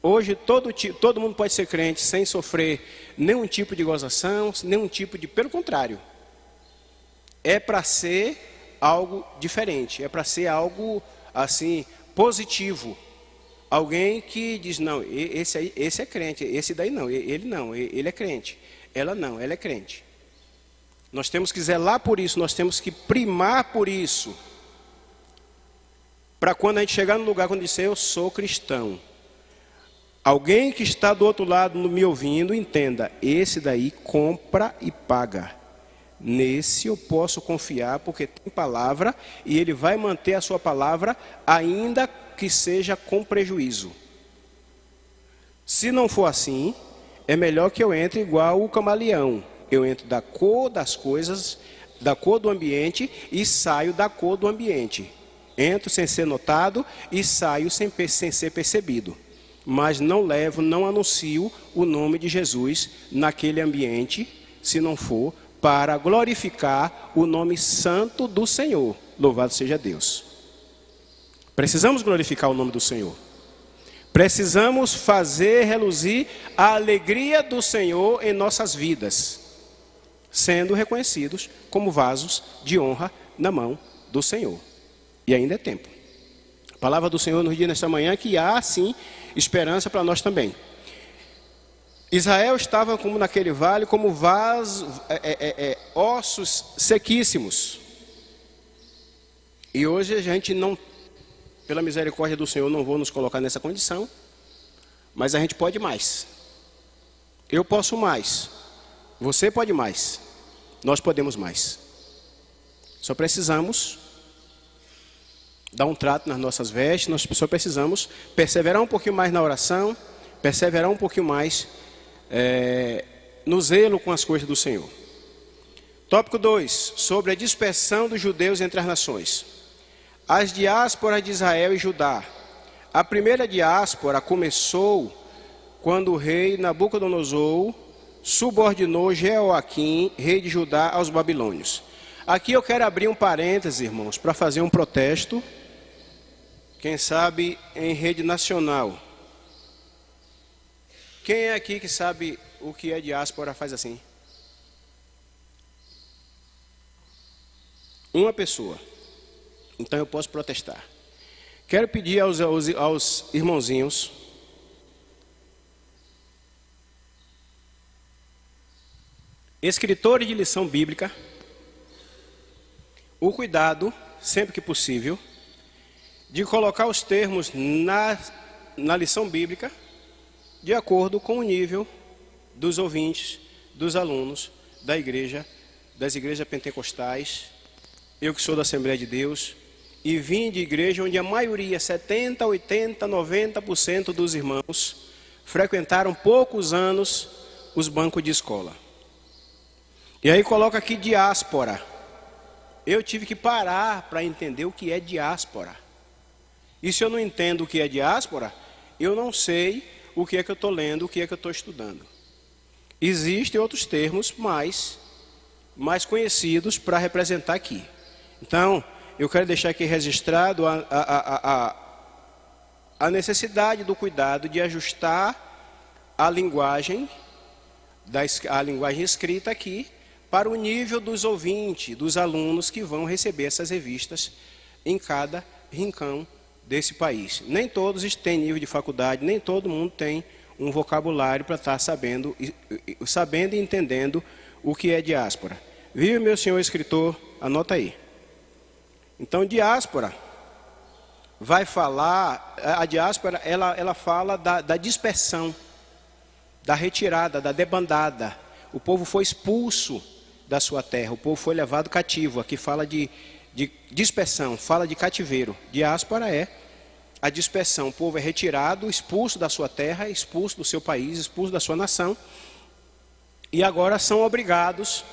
Hoje todo mundo pode ser crente sem sofrer nenhum tipo de gozação, nenhum tipo de... Pelo contrário. É para ser algo diferente, é para ser algo assim, positivo. Alguém que diz: não, esse é crente, esse daí não, ele é crente. Ela não, ela é crente. Nós temos que zelar por isso, nós temos que primar por isso. Para quando a gente chegar no lugar, quando disser eu sou cristão, alguém que está do outro lado me ouvindo, entenda: esse daí compra e paga. Nesse eu posso confiar, porque tem palavra, e ele vai manter a sua palavra, ainda que seja com prejuízo. Se não for assim, é melhor que eu entre igual o camaleão. Eu entro da cor das coisas, da cor do ambiente, e saio da cor do ambiente. Entro sem ser notado e saio sem ser percebido. Mas não anuncio o nome de Jesus naquele ambiente, se não for para glorificar o nome santo do Senhor. Louvado seja Deus. Precisamos glorificar o nome do Senhor. Precisamos fazer reluzir a alegria do Senhor em nossas vidas, sendo reconhecidos como vasos de honra na mão do Senhor. E ainda é tempo. A palavra do Senhor nos diz nesta manhã que há sim esperança para nós também. Israel estava como naquele vale, como ossos sequíssimos. E hoje a gente não, pela misericórdia do Senhor, não vou nos colocar nessa condição, mas a gente pode mais. Eu posso mais, você pode mais, nós podemos mais. Só precisamos dar um trato nas nossas vestes, nós só precisamos perseverar um pouquinho mais na oração, perseverar um pouquinho mais no zelo com as coisas do Senhor. Tópico 2, sobre a dispersão dos judeus entre as nações. As diásporas de Israel e Judá. A primeira diáspora começou quando o rei Nabucodonosor subordinou Jeoaquim, rei de Judá, aos babilônios. Aqui eu quero abrir um parêntese, irmãos, para fazer um protesto, quem sabe em rede nacional. Quem é aqui que sabe o que é diáspora? Faz assim. Uma pessoa. Então eu posso protestar. Quero pedir aos irmãozinhos escritores de lição bíblica o cuidado, sempre que possível, de colocar os termos na lição bíblica de acordo com o nível dos ouvintes, dos alunos da igreja, das igrejas pentecostais, eu que sou da Assembleia de Deus, e vim de igreja onde a maioria, 70%, 80%, 90% dos irmãos frequentaram poucos anos os bancos de escola. E aí coloca aqui diáspora. Eu tive que parar para entender o que é diáspora. E se eu não entendo o que é diáspora, eu não sei o que é que eu estou lendo, o que é que eu estou estudando. Existem outros termos mais conhecidos para representar aqui. Então, eu quero deixar aqui registrado a necessidade do cuidado de ajustar a linguagem escrita aqui para o nível dos ouvintes, dos alunos que vão receber essas revistas em cada rincão desse país. Nem todos têm nível de faculdade, nem todo mundo tem um vocabulário para estar sabendo e entendendo o que é diáspora. Viu, meu senhor escritor? Anota aí. Então, diáspora vai falar, a diáspora ela fala da dispersão, da retirada, da debandada. O povo foi expulso da sua terra, o povo foi levado cativo. Aqui fala de dispersão, fala de cativeiro. Diáspora é a dispersão, o povo é retirado, expulso da sua terra, expulso do seu país, expulso da sua nação, e agora são obrigados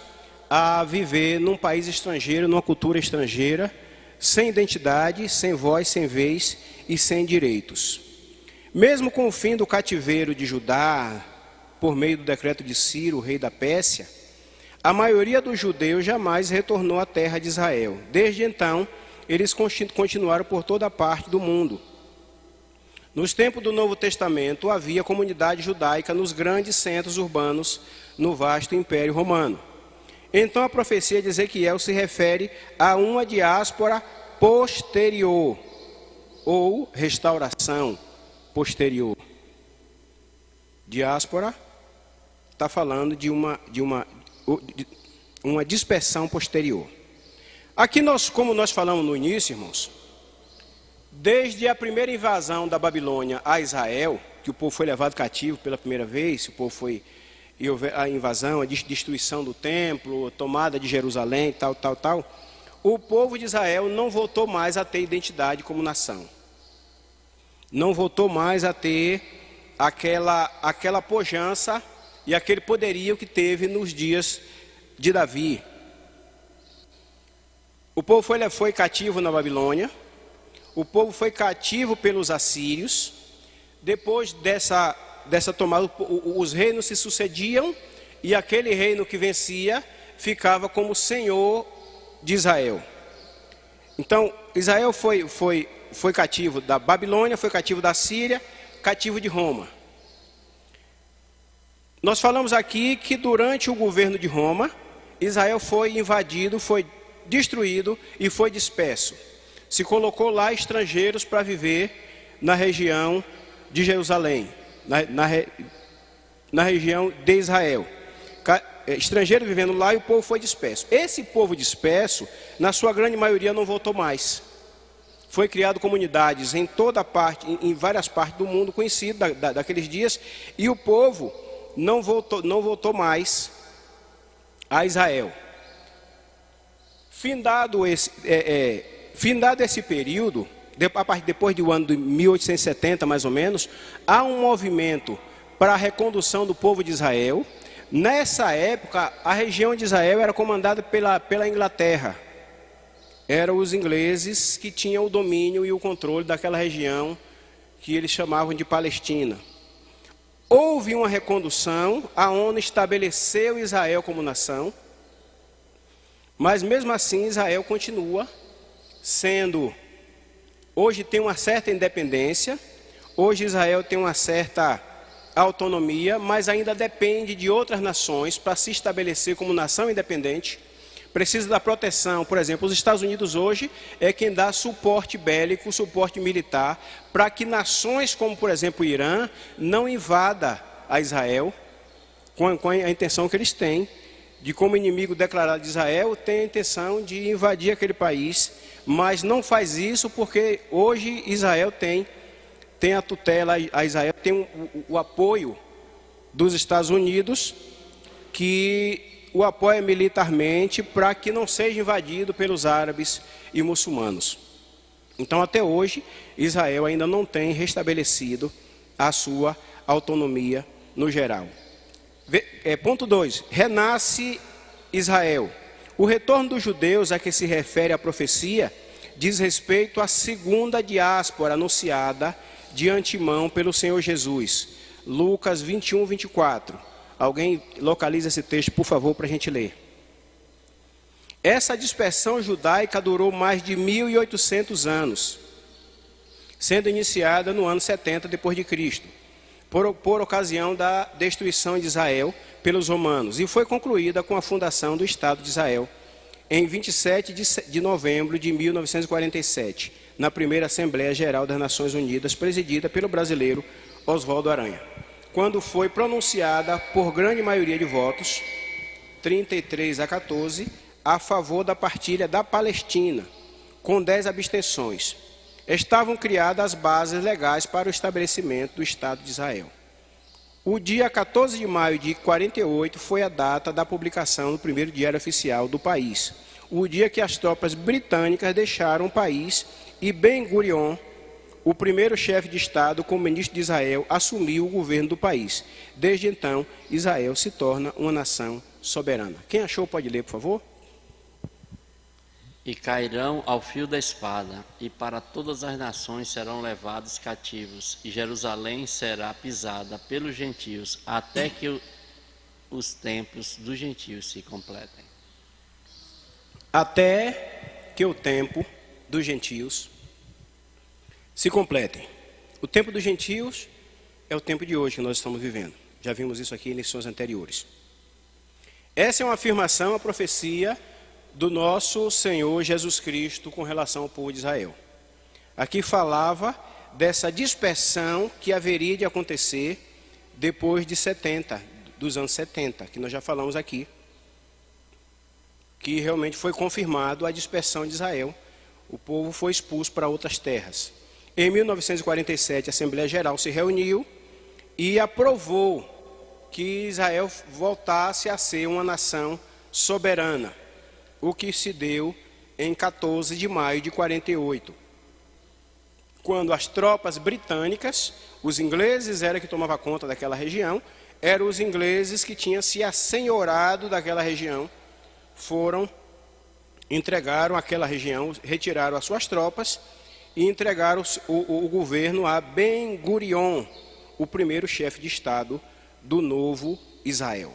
a viver num país estrangeiro, numa cultura estrangeira, sem identidade, sem voz, sem vez e sem direitos. Mesmo com o fim do cativeiro de Judá, por meio do decreto de Ciro, rei da Pérsia, a maioria dos judeus jamais retornou à terra de Israel. Desde então, eles continuaram por toda parte do mundo. Nos tempos do Novo Testamento, havia comunidade judaica nos grandes centros urbanos, no vasto Império Romano. Então, a profecia de Ezequiel se refere a uma diáspora posterior, ou restauração posterior. Diáspora está falando de uma dispersão posterior. Aqui como nós falamos no início, irmãos, desde a primeira invasão da Babilônia a Israel, que o povo foi levado cativo pela primeira vez, a invasão, a destruição do templo, a tomada de Jerusalém, tal, o povo de Israel não voltou mais a ter identidade como nação. Não voltou mais a ter aquela pujança e aquele poderio que teve nos dias de Davi. O povo foi cativo na Babilônia, o povo foi cativo pelos assírios. Depois dessa tomada, os reinos se sucediam e aquele reino que vencia ficava como senhor de Israel. Então, Israel foi cativo da Babilônia, foi cativo da Síria, cativo de Roma. Nós falamos aqui que durante o governo de Roma, Israel foi invadido, foi destruído e foi disperso. Se colocou lá estrangeiros para viver na região de Jerusalém, na região de Israel. Estrangeiros vivendo lá, e o povo foi disperso. Esse povo disperso, na sua grande maioria, não voltou mais. Foi criado comunidades em toda parte, em várias partes do mundo conhecido daqueles dias, e o povo não voltou mais a Israel. Findado esse período, depois do ano de 1870 mais ou menos, há um movimento para a recondução do povo de Israel. Nessa época, a região de Israel era comandada pela Inglaterra. Eram os ingleses que tinham o domínio e o controle daquela região que eles chamavam de Palestina. Houve uma recondução, a ONU estabeleceu Israel como nação, mas mesmo assim Israel continua sendo, hoje tem uma certa independência, hoje Israel tem uma certa autonomia, mas ainda depende de outras nações para se estabelecer como nação independente. Precisa da proteção. Por exemplo, os Estados Unidos hoje é quem dá suporte bélico, suporte militar, para que nações como, por exemplo, o Irã, não invada a Israel, com a intenção que eles têm, de como inimigo declarado de Israel, tem a intenção de invadir aquele país, mas não faz isso porque hoje Israel tem a tutela, a Israel tem o apoio dos Estados Unidos, que o apoia militarmente para que não seja invadido pelos árabes e muçulmanos. Então, até hoje, Israel ainda não tem restabelecido a sua autonomia no geral. Ponto 2. Renasce Israel. O retorno dos judeus a que se refere a profecia diz respeito à segunda diáspora anunciada de antemão pelo Senhor Jesus. Lucas 21, 24. Alguém localiza esse texto, por favor, para a gente ler. Essa dispersão judaica durou mais de 1.800 anos, sendo iniciada no ano 70 depois de Cristo, por ocasião da destruição de Israel pelos romanos, e foi concluída com a fundação do Estado de Israel em 27 de novembro de 1947, na primeira Assembleia Geral das Nações Unidas, presidida pelo brasileiro Oswaldo Aranha, quando foi pronunciada por grande maioria de votos, 33-14, a favor da partilha da Palestina, com 10 abstenções. Estavam criadas as bases legais para o estabelecimento do Estado de Israel. O dia 14 de maio de 48 foi a data da publicação do primeiro diário oficial do país, o dia que as tropas britânicas deixaram o país e Ben-Gurion, o primeiro chefe de Estado como ministro de Israel, assumiu o governo do país. Desde então, Israel se torna uma nação soberana. Quem achou pode ler, por favor. E cairão ao fio da espada, e para todas as nações serão levados cativos, e Jerusalém será pisada pelos gentios, até que os tempos dos gentios se completem. Até que o tempo dos gentios se completem. O tempo dos gentios é o tempo de hoje que nós estamos vivendo. Já vimos isso aqui em lições anteriores. Essa é uma afirmação, uma profecia do nosso Senhor Jesus Cristo com relação ao povo de Israel. Aqui falava dessa dispersão que haveria de acontecer depois de 70, dos anos 70, que nós já falamos aqui, que realmente foi confirmado a dispersão de Israel. O povo foi expulso para outras terras. Em 1947, a Assembleia Geral se reuniu e aprovou que Israel voltasse a ser uma nação soberana, o que se deu em 14 de maio de 48, quando as tropas britânicas, os ingleses eram que tomavam conta daquela região, eram os ingleses que tinham se assenhorado daquela região, entregaram aquela região, retiraram as suas tropas e entregaram o governo a Ben-Gurion, o primeiro chefe de Estado do novo Israel.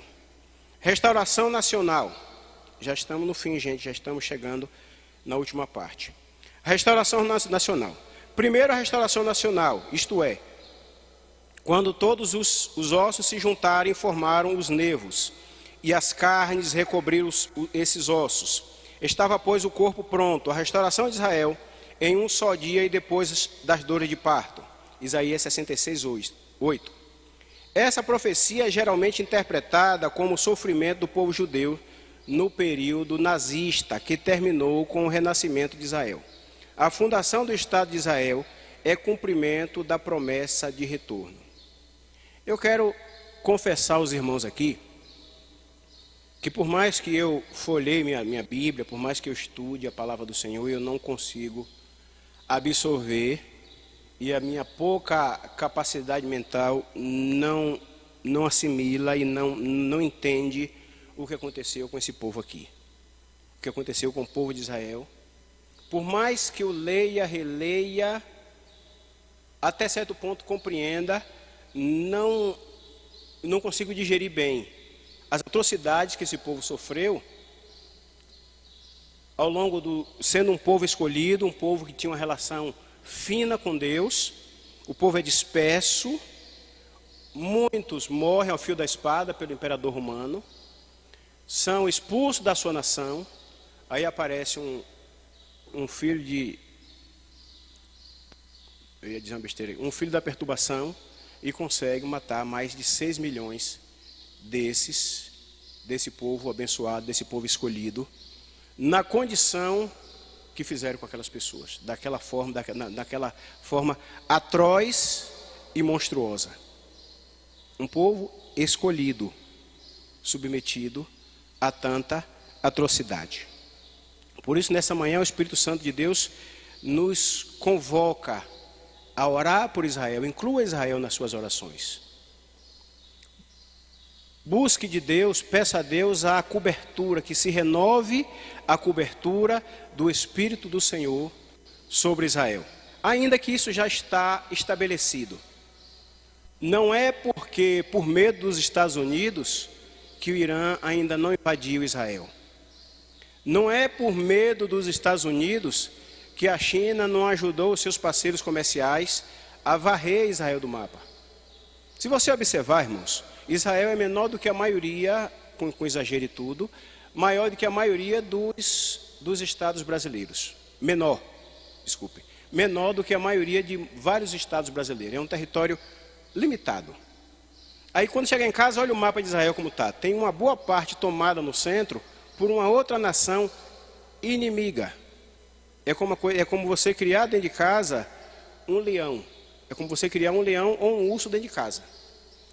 Restauração nacional. Já estamos no fim, gente, já estamos chegando na última parte. Restauração nacional. Primeiro, a restauração nacional, isto é, quando todos os ossos se juntaram e formaram os nervos, e as carnes recobriram esses ossos. Estava, pois, o corpo pronto, a restauração de Israel, em um só dia e depois das dores de parto. Isaías 66, 8. Essa profecia é geralmente interpretada como o sofrimento do povo judeu no período nazista, que terminou com o renascimento de Israel. A fundação do Estado de Israel é cumprimento da promessa de retorno. Eu quero confessar aos irmãos aqui que por mais que eu folheie minha Bíblia, por mais que eu estude a palavra do Senhor, eu não consigo absorver, e a minha pouca capacidade mental não assimila e não entende o que aconteceu com esse povo aqui. O que aconteceu com o povo de Israel. Por mais que eu leia, releia, até certo ponto compreenda, não consigo digerir bem as atrocidades que esse povo sofreu ao longo sendo um povo escolhido, um povo que tinha uma relação fina com Deus. O povo é disperso, muitos morrem ao fio da espada pelo imperador romano, são expulsos da sua nação. Aí aparece um filho eu ia dizer uma besteira, um filho da perturbação, e consegue matar mais de 6 milhões desse povo abençoado, desse povo escolhido, na condição que fizeram com aquelas pessoas, daquela forma atroz e monstruosa. Um povo escolhido, submetido a tanta atrocidade. Por isso, nessa manhã, o Espírito Santo de Deus nos convoca a orar por Israel. Inclua Israel nas suas orações. Busque de Deus, peça a Deus a cobertura, que se renove a cobertura do Espírito do Senhor sobre Israel. Ainda que isso já está estabelecido. Não é porque, por medo dos Estados Unidos, que o Irã ainda não invadiu Israel. Não é por medo dos Estados Unidos que a China não ajudou os seus parceiros comerciais a varrer Israel do mapa. Se você observar, irmãos, Israel é menor do que a maioria, com exagero e tudo, maior do que a maioria dos estados brasileiros. Menor do que a maioria de vários estados brasileiros. É um território limitado. Aí quando chega em casa, olha o mapa de Israel como está. Tem uma boa parte tomada no centro por uma outra nação inimiga. É como você criar dentro de casa um leão. É como você criar um leão ou um urso dentro de casa.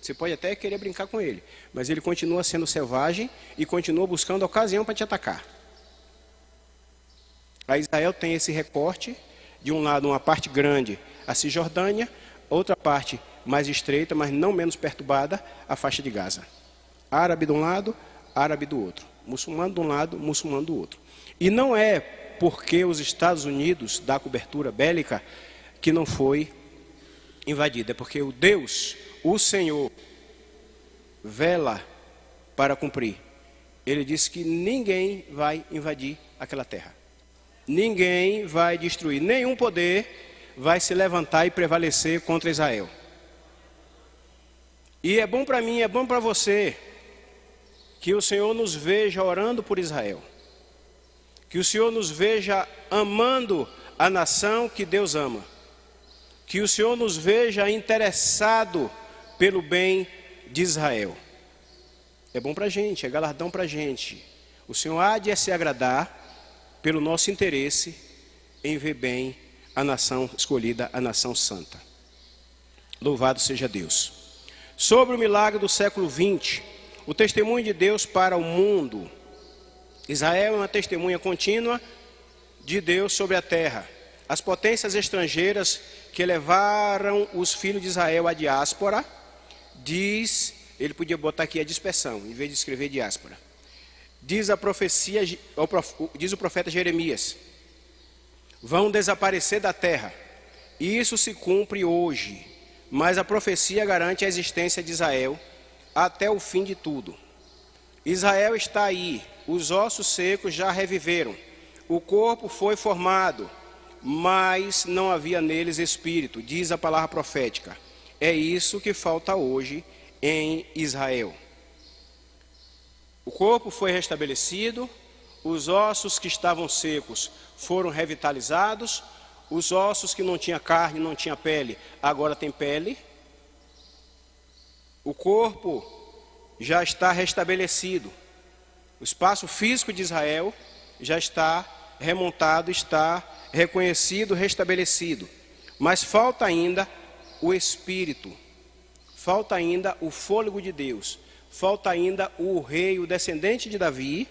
Você pode até querer brincar com ele, mas ele continua sendo selvagem e continua buscando a ocasião para te atacar. A Israel tem esse recorte, de um lado uma parte grande, a Cisjordânia, outra parte mais estreita, mas não menos perturbada, a faixa de Gaza. Árabe de um lado, árabe do outro. Muçulmano de um lado, muçulmano do outro. E não é porque os Estados Unidos dá cobertura bélica que não foi invadida, é porque o Senhor, vela para cumprir. Ele disse que ninguém vai invadir aquela terra. Ninguém vai destruir. Nenhum poder vai se levantar e prevalecer contra Israel. E é bom para mim, é bom para você, que o Senhor nos veja orando por Israel. Que o Senhor nos veja amando a nação que Deus ama. Que o Senhor nos veja interessado pelo bem de Israel. É bom para a gente, é galardão para a gente. O Senhor há de se agradar pelo nosso interesse em ver bem a nação escolhida, a nação santa. Louvado seja Deus. Sobre o milagre do século 20, o testemunho de Deus para o mundo. Israel é uma testemunha contínua de Deus sobre a terra. As potências estrangeiras que levaram os filhos de Israel à diáspora, ele podia botar aqui a dispersão, em vez de escrever diáspora. Diz a profecia, diz o profeta Jeremias: vão desaparecer da terra. E isso se cumpre hoje, mas a profecia garante a existência de Israel até o fim de tudo. Israel está aí, os ossos secos já reviveram, o corpo foi formado, mas não havia neles espírito, diz a palavra profética. É isso que falta hoje em Israel. O corpo foi restabelecido, os ossos que estavam secos foram revitalizados, os ossos que não tinham carne, não tinham pele, agora tem pele. O corpo já está restabelecido. O espaço físico de Israel já está remontado, está reconhecido, restabelecido. Mas falta ainda o Espírito, falta ainda o fôlego de Deus, falta ainda o rei, o descendente de Davi,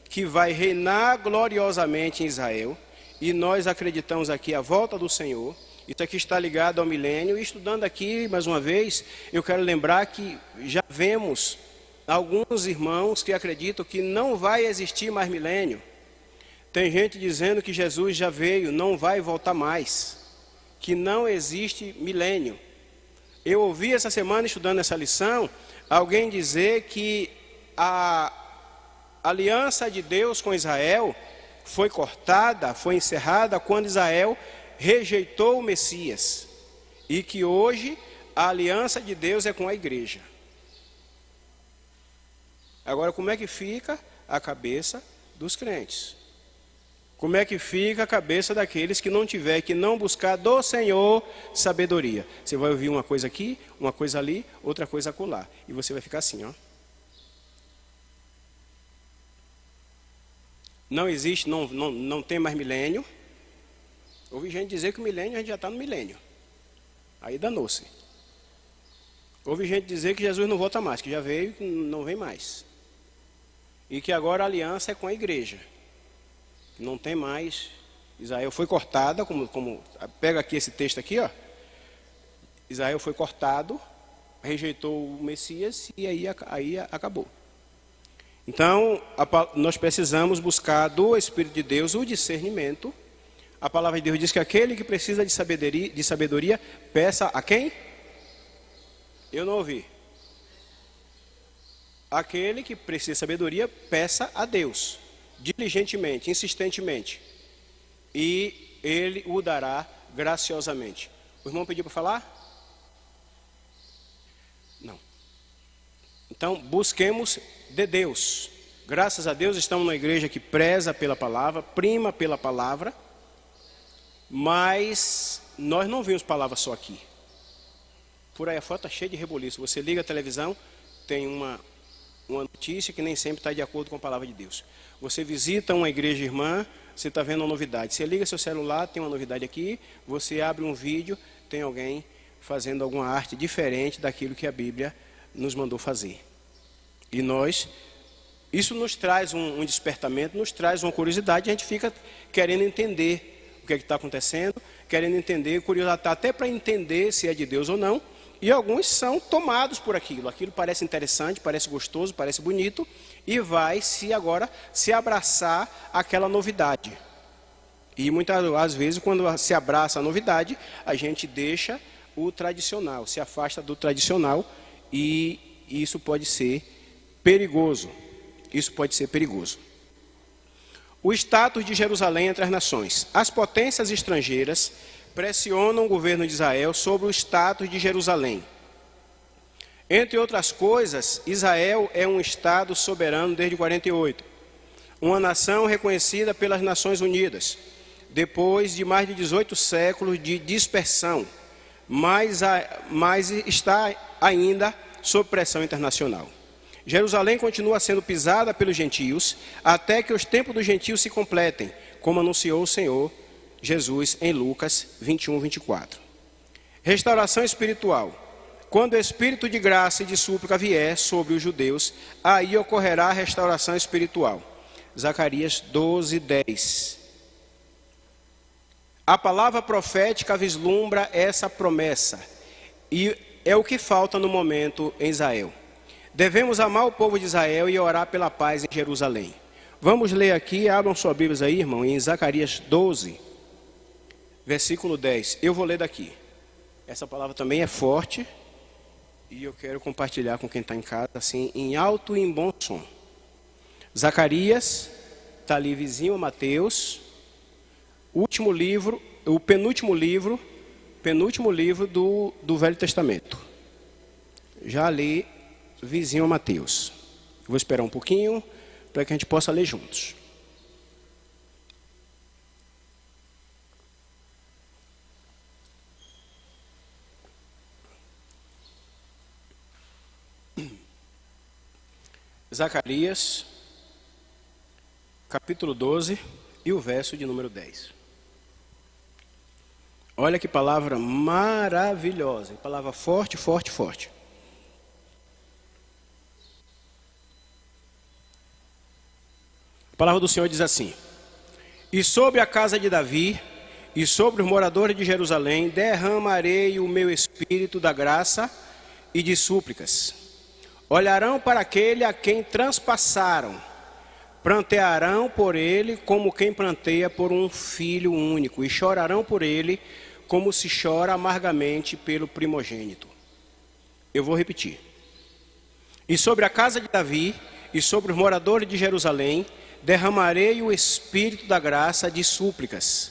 que vai reinar gloriosamente em Israel. E nós acreditamos aqui a volta do Senhor. Isso aqui está ligado ao milênio. E estudando aqui, mais uma vez, eu quero lembrar que já vemos alguns irmãos que acreditam que não vai existir mais milênio. Tem gente dizendo que Jesus já veio, não vai voltar mais, que não existe milênio. Eu ouvi essa semana, estudando essa lição, alguém dizer que a aliança de Deus com Israel foi cortada, foi encerrada quando Israel rejeitou o Messias, e que hoje a aliança de Deus é com a igreja. Agora, como é que fica a cabeça dos crentes? Como é que fica a cabeça daqueles que não tiver, que não buscar do Senhor sabedoria? Você vai ouvir uma coisa aqui, uma coisa ali, outra coisa acolá, e você vai ficar assim, ó. Não existe, não tem mais milênio. Ouvi gente dizer que o milênio, a gente já está no milênio. Aí danou-se. Ouvi gente dizer que Jesus não volta mais, que já veio e não vem mais. E que agora a aliança é com a igreja. Não tem mais. Israel foi cortada, como pega aqui esse texto aqui, ó. Israel foi cortado, rejeitou o Messias e aí acabou. Então, nós precisamos buscar do Espírito de Deus o discernimento. A palavra de Deus diz que aquele que precisa de sabedoria, peça a quem? Eu não ouvi. Aquele que precisa de sabedoria, peça a Deus, diligentemente, insistentemente, e Ele o dará graciosamente. O irmão pediu para falar? Não. Então, busquemos de Deus. Graças a Deus, estamos numa igreja que preza pela palavra, prima pela palavra, mas nós não vimos palavra só aqui. Por aí a foto está cheia de reboliço. Você liga a televisão, tem uma notícia que nem sempre está de acordo com a palavra de Deus. Você visita uma igreja irmã, você está vendo uma novidade. Você liga seu celular, tem uma novidade aqui. Você abre um vídeo, tem alguém fazendo alguma arte diferente daquilo que a Bíblia nos mandou fazer. E isso nos traz um despertamento, nos traz uma curiosidade. A gente fica querendo entender o que é que está acontecendo, querendo entender, curiosidade até para entender se é de Deus ou não. E alguns são tomados por aquilo. Aquilo parece interessante, parece gostoso, parece bonito, e vai se abraçar aquela novidade. E muitas vezes, quando se abraça a novidade, a gente deixa o tradicional, se afasta do tradicional, e isso pode ser perigoso. Isso pode ser perigoso. O status de Jerusalém entre as nações. As potências estrangeiras pressionam o governo de Israel sobre o status de Jerusalém. Entre outras coisas, Israel é um estado soberano desde 48. Uma nação reconhecida pelas Nações Unidas, depois de mais de 18 séculos de dispersão, mas está ainda sob pressão internacional. Jerusalém continua sendo pisada pelos gentios, até que os tempos dos gentios se completem, como anunciou o Senhor Jesus em Lucas 21, 24. Restauração espiritual. Quando o Espírito de graça e de súplica vier sobre os judeus, aí ocorrerá a restauração espiritual. Zacarias 12, 10. A palavra profética vislumbra essa promessa, e é o que falta no momento em Israel. Devemos amar o povo de Israel e orar pela paz em Jerusalém. Vamos ler aqui, abram suas Bíblias aí, irmão, em Zacarias 12, versículo 10. Eu vou ler daqui. Essa palavra também é forte e eu quero compartilhar com quem está em casa, assim, em alto e em bom som. Zacarias, está ali vizinho a Mateus, último livro, o penúltimo livro do Velho Testamento. Já li vizinho a Mateus. Vou esperar um pouquinho para que a gente possa ler juntos. Zacarias, capítulo 12 e o verso de número 10. Olha que palavra maravilhosa, palavra forte, forte, forte. A palavra do Senhor diz assim: e sobre a casa de Davi e sobre os moradores de Jerusalém derramarei o meu espírito da graça e de súplicas. Olharão para aquele a quem transpassaram, prantearão por ele como quem pranteia por um filho único, e chorarão por ele como se chora amargamente pelo primogênito. Eu vou repetir. E sobre a casa de Davi e sobre os moradores de Jerusalém derramarei o espírito da graça de súplicas.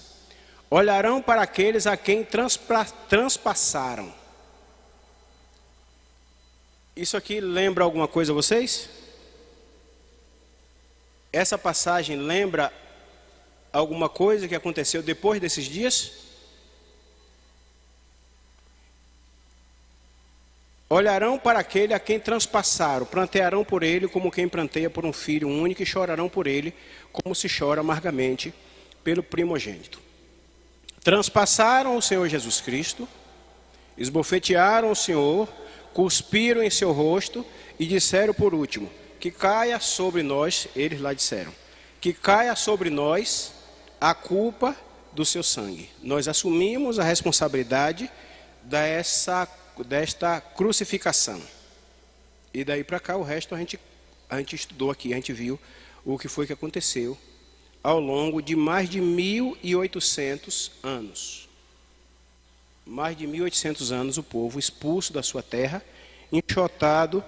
Olharão para aqueles a quem transpassaram. Isso aqui lembra alguma coisa a vocês? Essa passagem lembra alguma coisa que aconteceu depois desses dias? Olharão para aquele a quem transpassaram, prantearão por ele como quem pranteia por um filho único, e chorarão por ele como se chora amargamente pelo primogênito. Transpassaram o Senhor Jesus Cristo, esbofetearam o Senhor, cuspiram em seu rosto e disseram por último: que caia sobre nós, eles lá disseram, que caia sobre nós a culpa do seu sangue. Nós assumimos a responsabilidade desta crucificação. E daí para cá o resto a gente estudou aqui, a gente viu o que foi que aconteceu ao longo de mais de 1.800 anos. Mais de 1.800 anos o povo expulso da sua terra, enxotado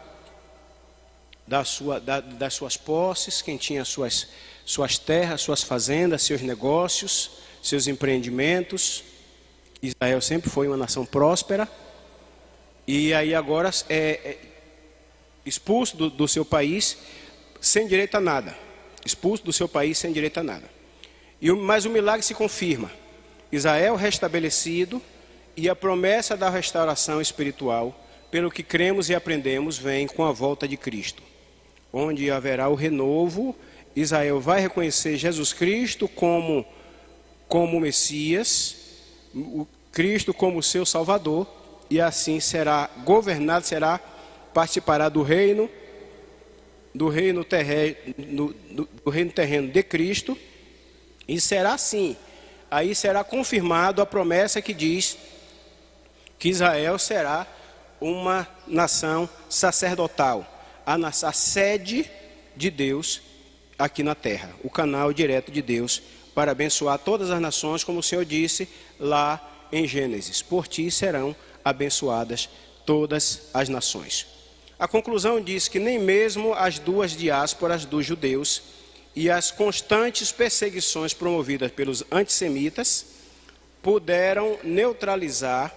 das suas posses, quem tinha suas terras, suas fazendas, seus negócios, seus empreendimentos. Israel sempre foi uma nação próspera, e aí agora expulso do seu país sem direito a nada. Expulso do seu país sem direito a nada. Mas o milagre se confirma. Israel restabelecido, e a promessa da restauração espiritual, pelo que cremos e aprendemos, vem com a volta de Cristo, onde haverá o renovo. Israel vai reconhecer Jesus Cristo como Messias, o Cristo como seu Salvador, e assim será governado, participará do reino terreno de Cristo, e será assim. Aí será confirmado a promessa que diz que Israel será uma nação sacerdotal, a sede de Deus aqui na terra, o canal direto de Deus para abençoar todas as nações, como o Senhor disse lá em Gênesis: por ti serão abençoadas todas as nações. A conclusão diz que nem mesmo as duas diásporas dos judeus e as constantes perseguições promovidas pelos antissemitas puderam neutralizar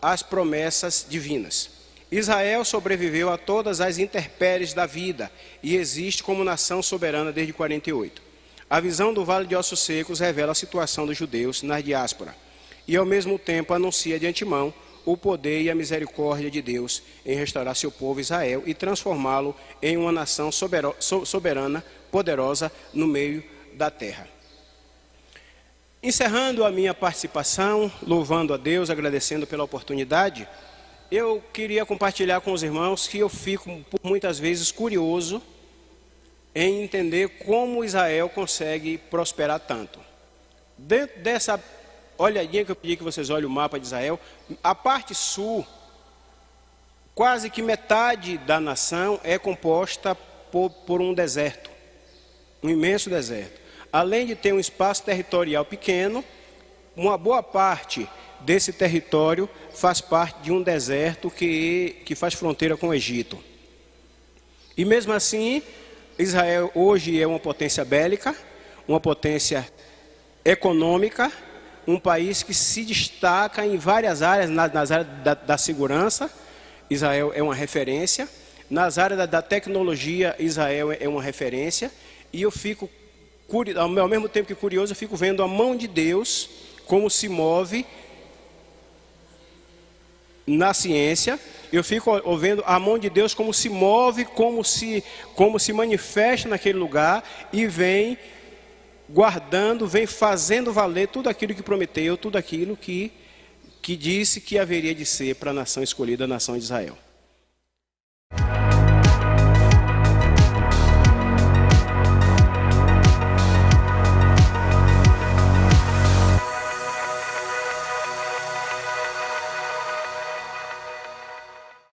as promessas divinas. Israel sobreviveu a todas as intempéries da vida e existe como nação soberana desde 48. A visão do Vale de Ossos Secos revela a situação dos judeus na diáspora e ao mesmo tempo anuncia de antemão o poder e a misericórdia de Deus em restaurar seu povo Israel e transformá-lo em uma nação soberana, poderosa no meio da terra. Encerrando a minha participação, louvando a Deus, agradecendo pela oportunidade, eu queria compartilhar com os irmãos que eu fico por muitas vezes curioso em entender como Israel consegue prosperar tanto. Dentro dessa olhadinha que eu pedi que vocês olhem o mapa de Israel, a parte sul, quase que metade da nação é composta por um deserto, um imenso deserto. Além de ter um espaço territorial pequeno, uma boa parte desse território faz parte de um deserto que faz fronteira com o Egito. E mesmo assim, Israel hoje é uma potência bélica, uma potência econômica, um país que se destaca em várias áreas, nas áreas da segurança. Israel é uma referência. Nas áreas da tecnologia, Israel é uma referência. E eu fico, ao mesmo tempo que curioso, eu fico vendo a mão de Deus, como se move na ciência, eu fico ouvindo a mão de Deus como se move, como se manifesta naquele lugar e vem guardando, vem fazendo valer tudo aquilo que prometeu, tudo aquilo que disse que haveria de ser para a nação escolhida, a nação de Israel.